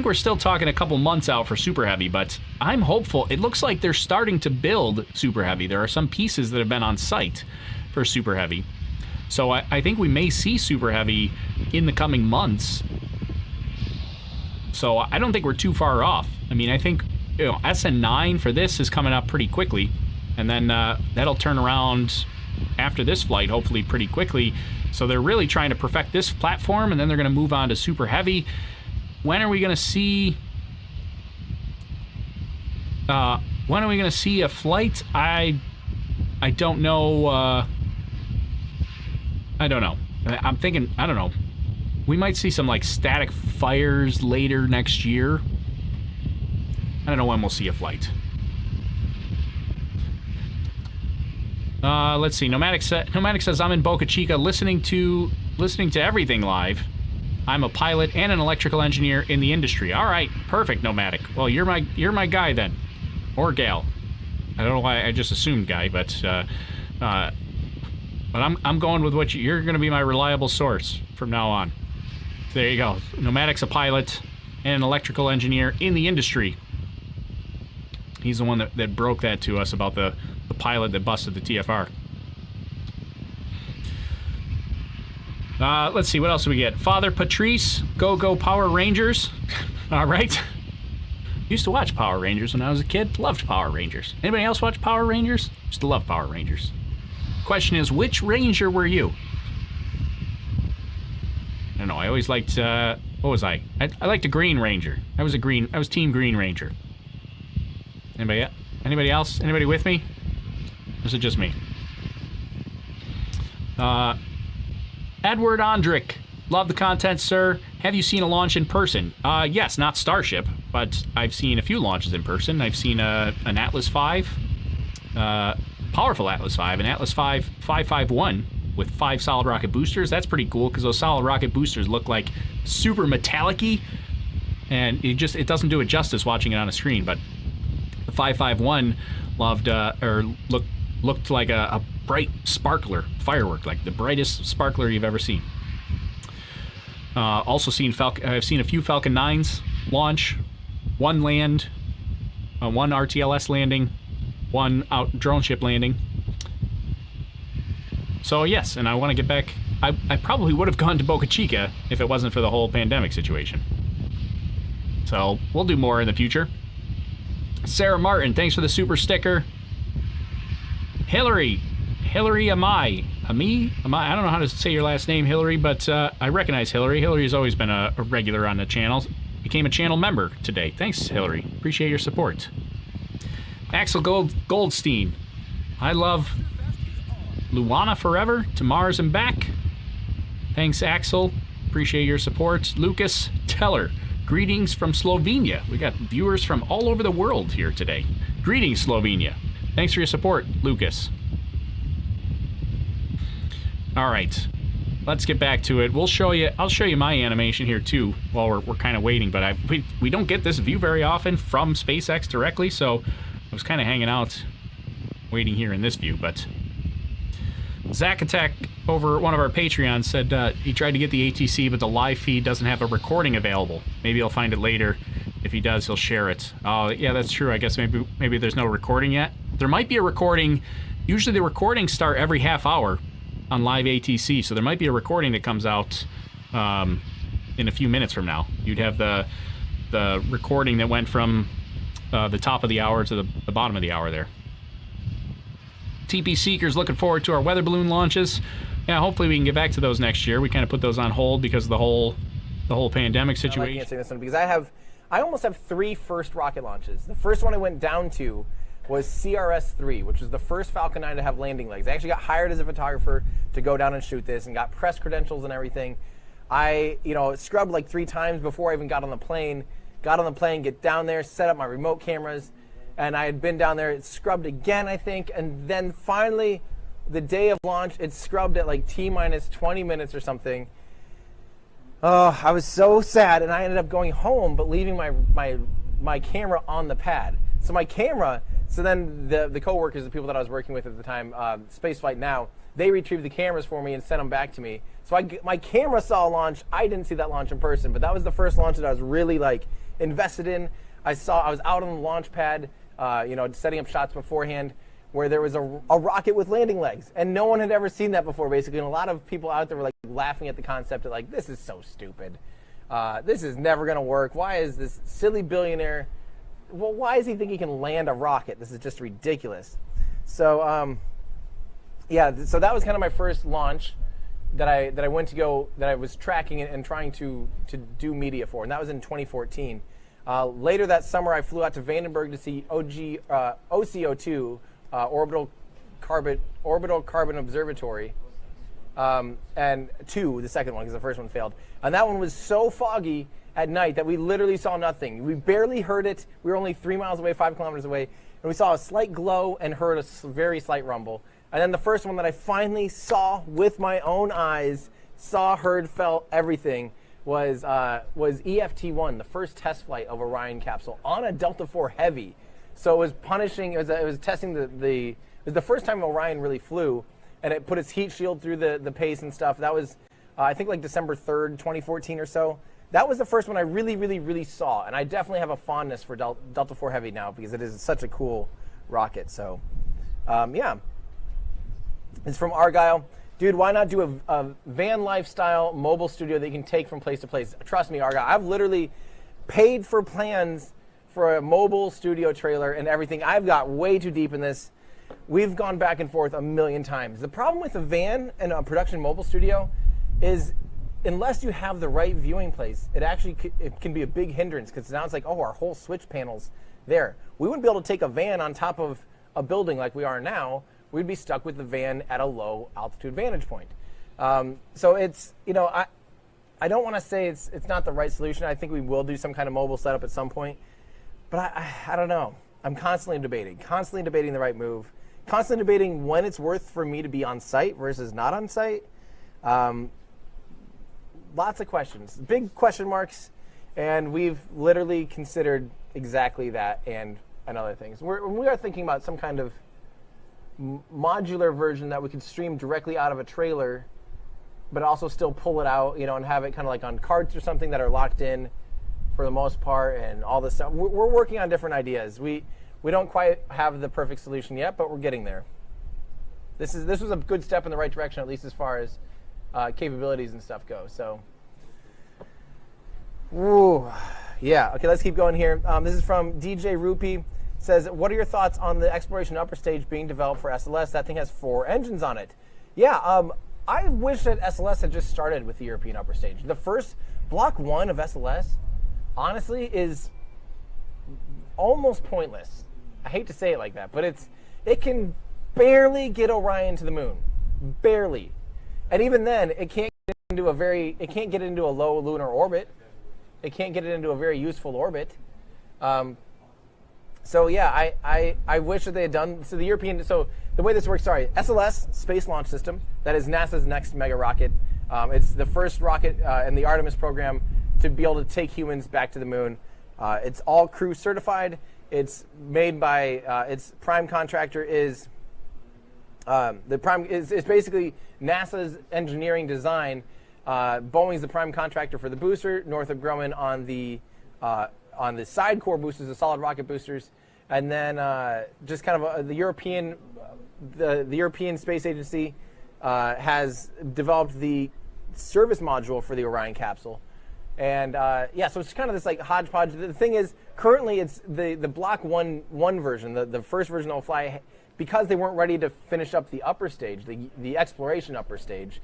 we're still talking a couple months out for Super Heavy, but I'm hopeful. It looks like they're starting to build Super Heavy. There are some pieces that have been on site for Super Heavy. So I think we may see Super Heavy in the coming months. So I don't think we're too far off. I mean, I think SN9 for this is coming up pretty quickly, and then that'll turn around after this flight, hopefully pretty quickly. So they're really trying to perfect this platform, and then they're going to move on to Super Heavy. When are we going to see When are we going to see a flight? I don't know. I don't know. I'm thinking, I don't know. We might see some, like, static fires later next year. I don't know when we'll see a flight. Let's see. Nomadic says, I'm in Boca Chica listening to everything live. I'm a pilot and an electrical engineer in the industry. All right, perfect, Nomadic. Well, you're my guy then, or gal. I don't know why I just assumed guy, but I'm going with what you're going to be my reliable source from now on. So there you go. Nomadic's a pilot and an electrical engineer in the industry. He's the one that broke that to us about the pilot that busted the TFR. Let's see, what else do we get? Father Patrice, Go Power Rangers. All right. Used to watch Power Rangers when I was a kid. Loved Power Rangers. Anybody else watch Power Rangers? Used to love Power Rangers. Question is, which Ranger were you? I don't know, I always liked, what was I? I liked a Green Ranger. I was Team Green Ranger. Anybody else? Anybody with me? Or is it just me? Edward Ondrick. Love the content, sir. Have you seen a launch in person? Yes, not Starship, but I've seen a few launches in person. I've seen an Atlas V, powerful Atlas V, an Atlas V 551 with 5 solid rocket boosters. That's pretty cool because those solid rocket boosters look like super metallic-y, and it doesn't do it justice watching it on a screen. But the 551 looked like a bright sparkler firework, like the brightest sparkler you've ever seen. Also I've seen a few Falcon 9s launch, one land, one RTLS landing, one drone ship landing. So yes, and I want to get back. I probably would have gone to Boca Chica if it wasn't for the whole pandemic situation. So we'll do more in the future. Sarah Martin, thanks for the super sticker. Hillary Amai. I don't know how to say your last name, Hillary, but I recognize Hillary. Hillary's always been a regular on the channel. Became a channel member today. Thanks, Hillary. Appreciate your support. Axel Goldstein. I love Luana Forever, to Mars and back. Thanks, Axel. Appreciate your support. Lucas Teller. Greetings from Slovenia. We got viewers from all over the world here today. Greetings, Slovenia. Thanks for your support, Lucas. All right, let's get back to it. I'll show you my animation here too while we're kind of waiting. But we don't get this view very often from SpaceX directly, so I was kind of hanging out, waiting here in this view. But Zack Attack over one of our Patreons said he tried to get the ATC, but the live feed doesn't have a recording available. Maybe he'll find it later. If he does, he'll share it. Oh, yeah, that's true. I guess maybe there's no recording yet. There might be a recording. Usually the recordings start every half hour on live ATC, so there might be a recording that comes out in a few minutes from now. You'd have the recording that went from the top of the hour to the bottom of the hour there. TP Seeker's looking forward to our weather balloon launches. Yeah, hopefully we can get back to those next year. We kind of put those on hold because of the whole pandemic situation. I can't say this one because I almost have 3 first rocket launches. The first one I went down to was CRS-3, which was the first Falcon 9 to have landing legs. I actually got hired as a photographer to go down and shoot this and got press credentials and everything. I, scrubbed like 3 times before I even got on the plane. Got on the plane, get down there, set up my remote cameras, and I had been down there, it scrubbed again, I think, and then finally, the day of launch, it scrubbed at like T-minus 20 minutes or something. Oh, I was so sad, and I ended up going home, but leaving my camera on the pad. So my camera, so then the co-workers, the people that I was working with at the time, Spaceflight Now, they retrieved the cameras for me and sent them back to me. So my camera saw a launch. I didn't see that launch in person, but that was the first launch that I was really invested in. I was out on the launch pad, setting up shots beforehand, where there was a rocket with landing legs, and no one had ever seen that before, basically. And a lot of people out there were laughing at the concept of this is so stupid. This is never going to work. Why is this silly billionaire? Well, why does he think he can land a rocket? This is just ridiculous. So, so that was kind of my first launch that I was tracking and trying to do media for, and that was in 2014. Later that summer, I flew out to Vandenberg to see OCO2, Orbital Carbon Observatory, and 2, the second one, because the first one failed. And that one was so foggy at night that we literally saw nothing. We barely heard it. We were only 3 miles away, 5 kilometers away, and we saw a slight glow and heard a very slight rumble. And then the first one that I finally saw with my own eyes, saw, heard, felt everything, was EFT-1, the first test flight of Orion capsule on a Delta IV Heavy. So it was punishing. It was testing it was the first time Orion really flew, and it put its heat shield through the pace and stuff. That was I think like December 3rd, 2014 or so. That was the first one I really saw, and I definitely have a fondness for Delta IV Heavy now because it is such a cool rocket. So yeah, it's from Argyle. Dude, why not do a van lifestyle mobile studio that you can take from place to place? Trust me, Argyle, I've literally paid for plans for a mobile studio trailer and everything. I've got way too deep in this. We've gone back and forth a million times. The problem with a van and a production mobile studio is unless you have the right viewing place, it can be a big hindrance because now it's like, oh, our whole switch panel's there. We wouldn't be able to take a van on top of a building like we are now. We'd be stuck with the van at a low altitude vantage point. So it's, I don't want to say it's not the right solution. I think we will do some kind of mobile setup at some point, but I don't know. I'm constantly debating the right move, constantly debating when it's worth for me to be on site versus not on site. Lots of questions, big question marks, and we've literally considered exactly that and other things. We are thinking about some kind of modular version that we could stream directly out of a trailer, but also still pull it out, and have it kind of like on carts or something that are locked in for the most part, and all this stuff. We're working on different ideas. We don't quite have the perfect solution yet, but we're getting there. This was a good step in the right direction, at least as far as capabilities and stuff go. So, woo, yeah. Okay, let's keep going here. This is from DJ Rupee. Says, what are your thoughts on the exploration upper stage being developed for SLS? That thing has 4 engines on it. Yeah, I wish that SLS had just started with the European upper stage. The first Block 1 of SLS, honestly, is almost pointless. I hate to say it like that, but it can barely get Orion to the moon, barely, and even then, it can't get into a low lunar orbit. It can't get it into a very useful orbit. So yeah, I wish that they had done so. The way this works, SLS, Space Launch System, that is NASA's next mega rocket. It's the first rocket in the Artemis program to be able to take humans back to the moon. It's all crew certified. It's made by its prime contractor is it's basically NASA's engineering design. Boeing's the prime contractor for the booster. Northrop Grumman on the side core boosters, the solid rocket boosters, and then just kind of the European Space Agency has developed the service module for the Orion capsule, and yeah, so it's kind of this like hodgepodge. The thing is, currently it's the Block 1 version, the first version that will fly, because they weren't ready to finish up the upper stage, the exploration upper stage.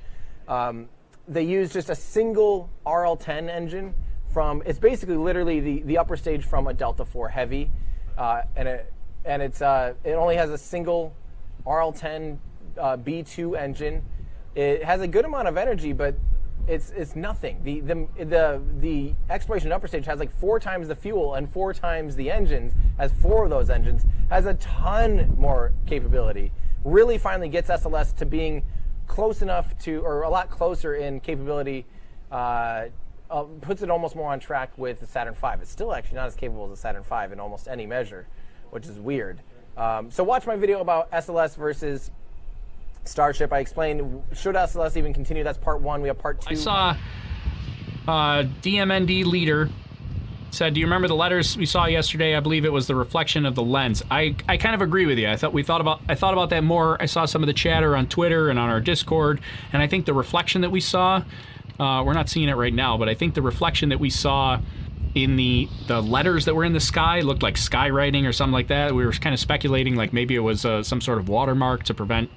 They used just a single RL-10 engine. It's basically literally the upper stage from a Delta IV Heavy, and it only has a single RL-10 B2 engine. It has a good amount of energy, but it's nothing. The exploration upper stage has like 4 times the fuel and 4 times the engines. Has 4 of those engines. Has a ton more capability. Really, finally gets SLS to being close enough to, or a lot closer in capability. Puts it almost more on track with the Saturn V. It's still actually not as capable as the Saturn V in almost any measure, which is weird. So watch my video about SLS versus Starship. I explained, should SLS even continue? That's part 1. We have part 2. I saw DMND leader said, do you remember the letters we saw yesterday? I believe it was the reflection of the lens. I kind of agree with you. I thought about that more. I saw some of the chatter on Twitter and on our Discord, and I think the reflection that we saw, we're not seeing it right now, but I think the reflection that we saw in the letters that were in the sky looked like skywriting or something like that. We were kind of speculating like maybe it was some sort of watermark to prevent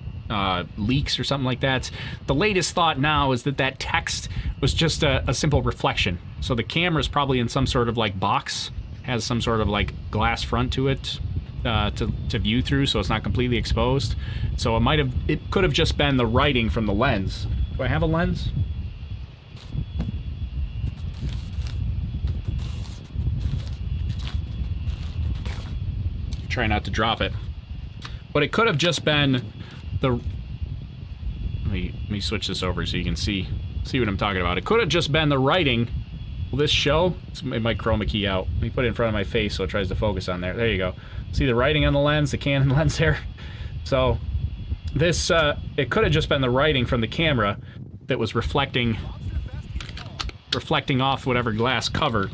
leaks or something like that. The latest thought now is that text was just a simple reflection. So the camera's probably in some sort of like box, has some sort of like glass front to it to view through, so it's not completely exposed. So it could have just been the writing from the lens. Do I have a lens? Try not to drop it. But it could have just been the... Let me switch this over so you can see what I'm talking about. It could have just been the writing. Will this show? It might chroma key out. Let me put it in front of my face so it tries to focus on there. There you go. See the writing on the lens, the Canon lens there? So this, it could have just been the writing from the camera that was reflecting off whatever glass cover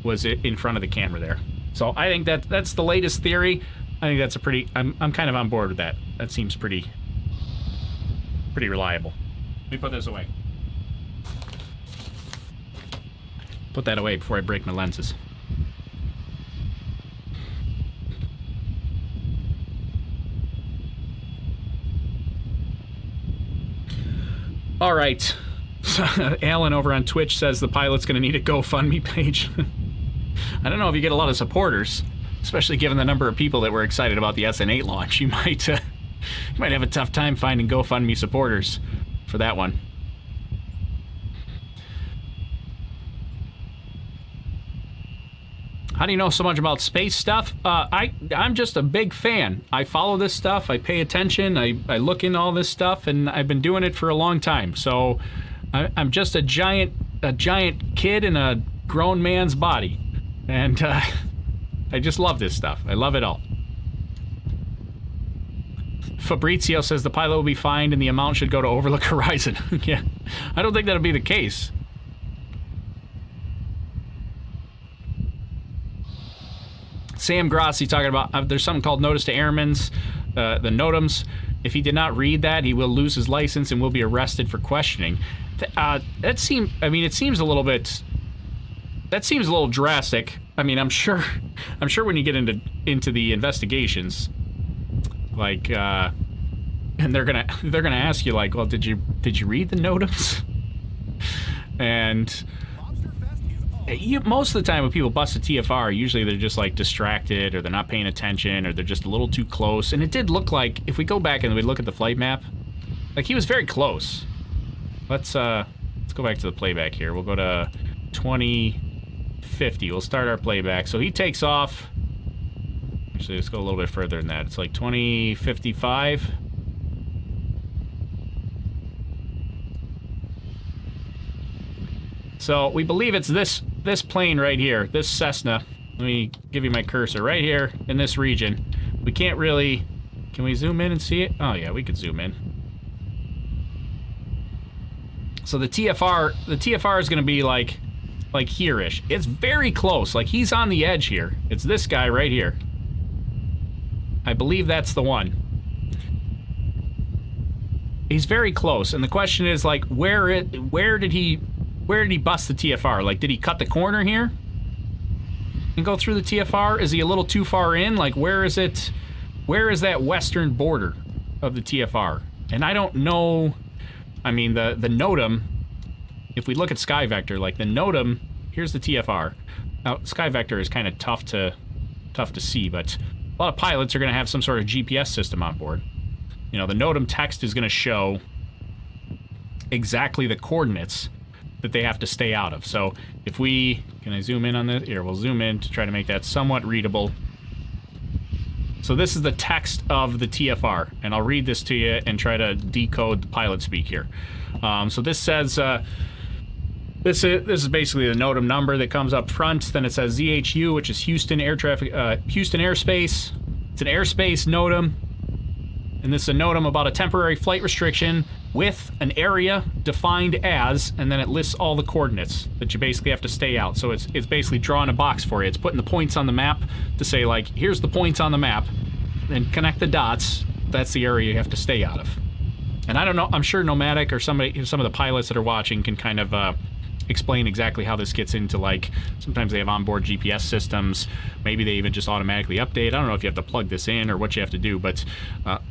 was in front of the camera there. So I think that's the latest theory. I think that's a pretty... I'm kind of on board with that. That seems pretty reliable. Let me put this away. Put that away before I break my lenses. All right. Alan over on Twitch says the pilot's going to need a GoFundMe page. I don't know if you get a lot of supporters, especially given the number of people that were excited about the SN8 launch. You might have a tough time finding GoFundMe supporters for that one. How do you know so much about space stuff? I'm just a big fan. I follow this stuff. I pay attention. I look into all this stuff, and I've been doing it for a long time. So I'm just a giant kid in a grown man's body, and I just love this stuff. I love it all. Fabrizio says the pilot will be fined and the amount should go to overlook horizon. Yeah, I don't think that'll be the case. Sam Grassi talking about there's something called Notice to Airmen's, the NOTAMs. If he did not read that, he will lose his license and will be arrested for questioning. It seems a little bit. That seems a little drastic. I mean, I'm sure when you get into the investigations, like, and they're gonna ask you like, well, did you read the NOTAMs? And most of the time when people bust a TFR, usually they're just like distracted, or they're not paying attention, or they're just a little too close. And it did look like, if we go back and we look at the flight map, like he was very close. Let's go back to the playback here. We'll go to 2050. We'll start our playback. So he takes off. Actually, let's go a little bit further than that. It's like 2055. So we believe it's this plane right here, this Cessna. Let me give you my cursor right here in this region. We can't really... Can we zoom in and see it? Oh yeah, we could zoom in. So the TFR is going to be like here-ish. It's very close. Like he's on the edge here. It's this guy right here. I believe that's the one. He's very close, and the question is like, where did he bust the TFR? Like, did he cut the corner here and go through the TFR? Is he a little too far in? Like, where is it? Where is that western border of the TFR? And I don't know. I mean, the NOTAM, if we look at Sky Vector, like the NOTAM, here's the TFR. Now, Sky Vector is kind of tough to see, but a lot of pilots are going to have some sort of GPS system on board. You know, the NOTAM text is going to show exactly the coordinates that they have to stay out of. So if we... Can I zoom in on this? Here, we'll zoom in to try to make that somewhat readable. So this is the text of the TFR, and I'll read this to you and try to decode the pilot speak here. So this says... This is basically the NOTAM number that comes up front. Then it says ZHU, which is Houston Houston Airspace. It's an airspace NOTAM. And this is a NOTAM about a temporary flight restriction with an area defined as, and then it lists all the coordinates that you basically have to stay out. So it's basically drawing a box for you. It's putting the points on the map to say, like, here's the points on the map, then connect the dots. That's the area you have to stay out of. And I don't know, I'm sure Nomadic or some of the pilots that are watching can kind of explain exactly how this gets into, like, sometimes they have onboard GPS systems, maybe they even just automatically update. I don't know if you have to plug this in or what you have to do, but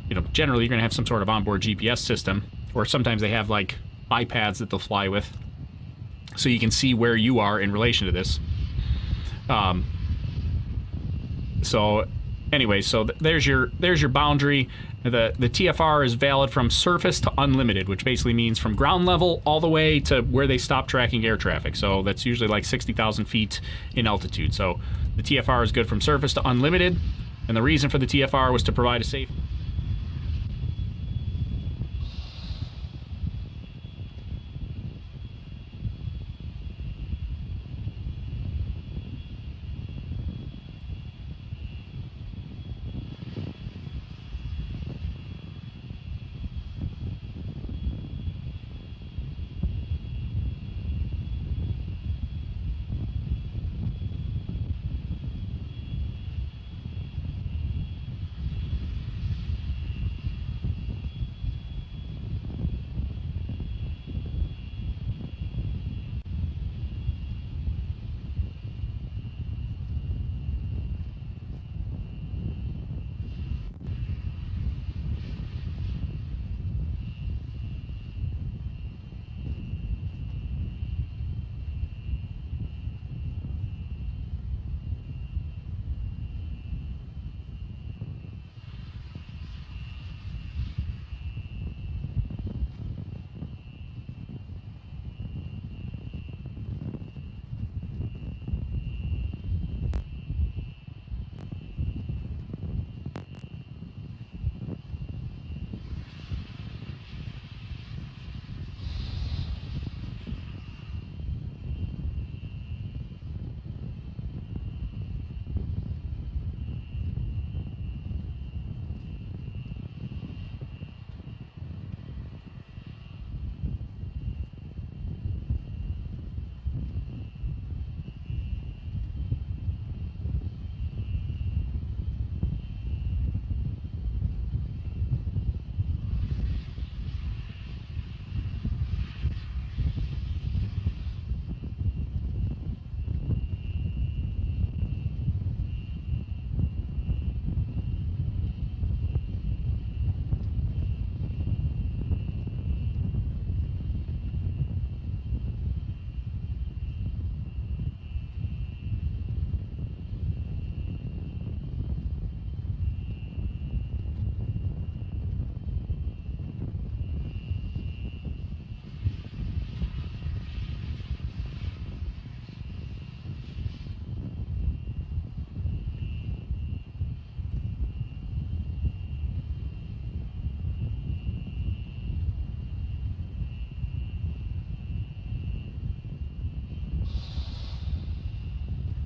you know, generally you're gonna have some sort of onboard GPS system, or sometimes they have like iPads that they'll fly with, so you can see where you are in relation to this. So anyway, so there's your boundary. The TFR is valid from surface to unlimited, which basically means from ground level all the way to where they stop tracking air traffic. So that's usually like 60,000 feet in altitude. So the TFR is good from surface to unlimited, and the reason for the TFR was to provide a safe...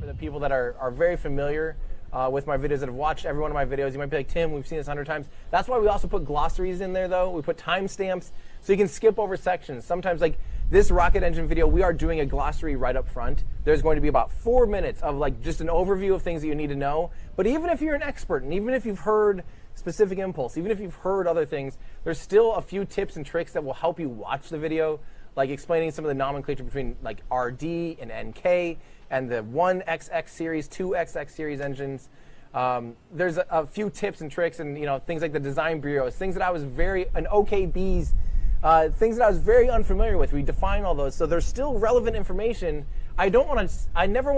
For the people that are very familiar with my videos, that have watched every one of my videos, you might be like, Tim, we've seen this 100 times. That's why we also put glossaries in there, though. We put timestamps so you can skip over sections. Sometimes, like this rocket engine video, we are doing a glossary right up front. There's going to be about 4 minutes of like just an overview of things that you need to know. But even if you're an expert, and even if you've heard specific impulse, even if you've heard other things, there's still a few tips and tricks that will help you watch the video, like explaining some of the nomenclature between like RD and NK and the 1XX series, 2XX series engines. There's a few tips and tricks, and things like the design bureaus, things that I was and OKBs, things that I was very unfamiliar with. We define all those, so there's still relevant information. I never want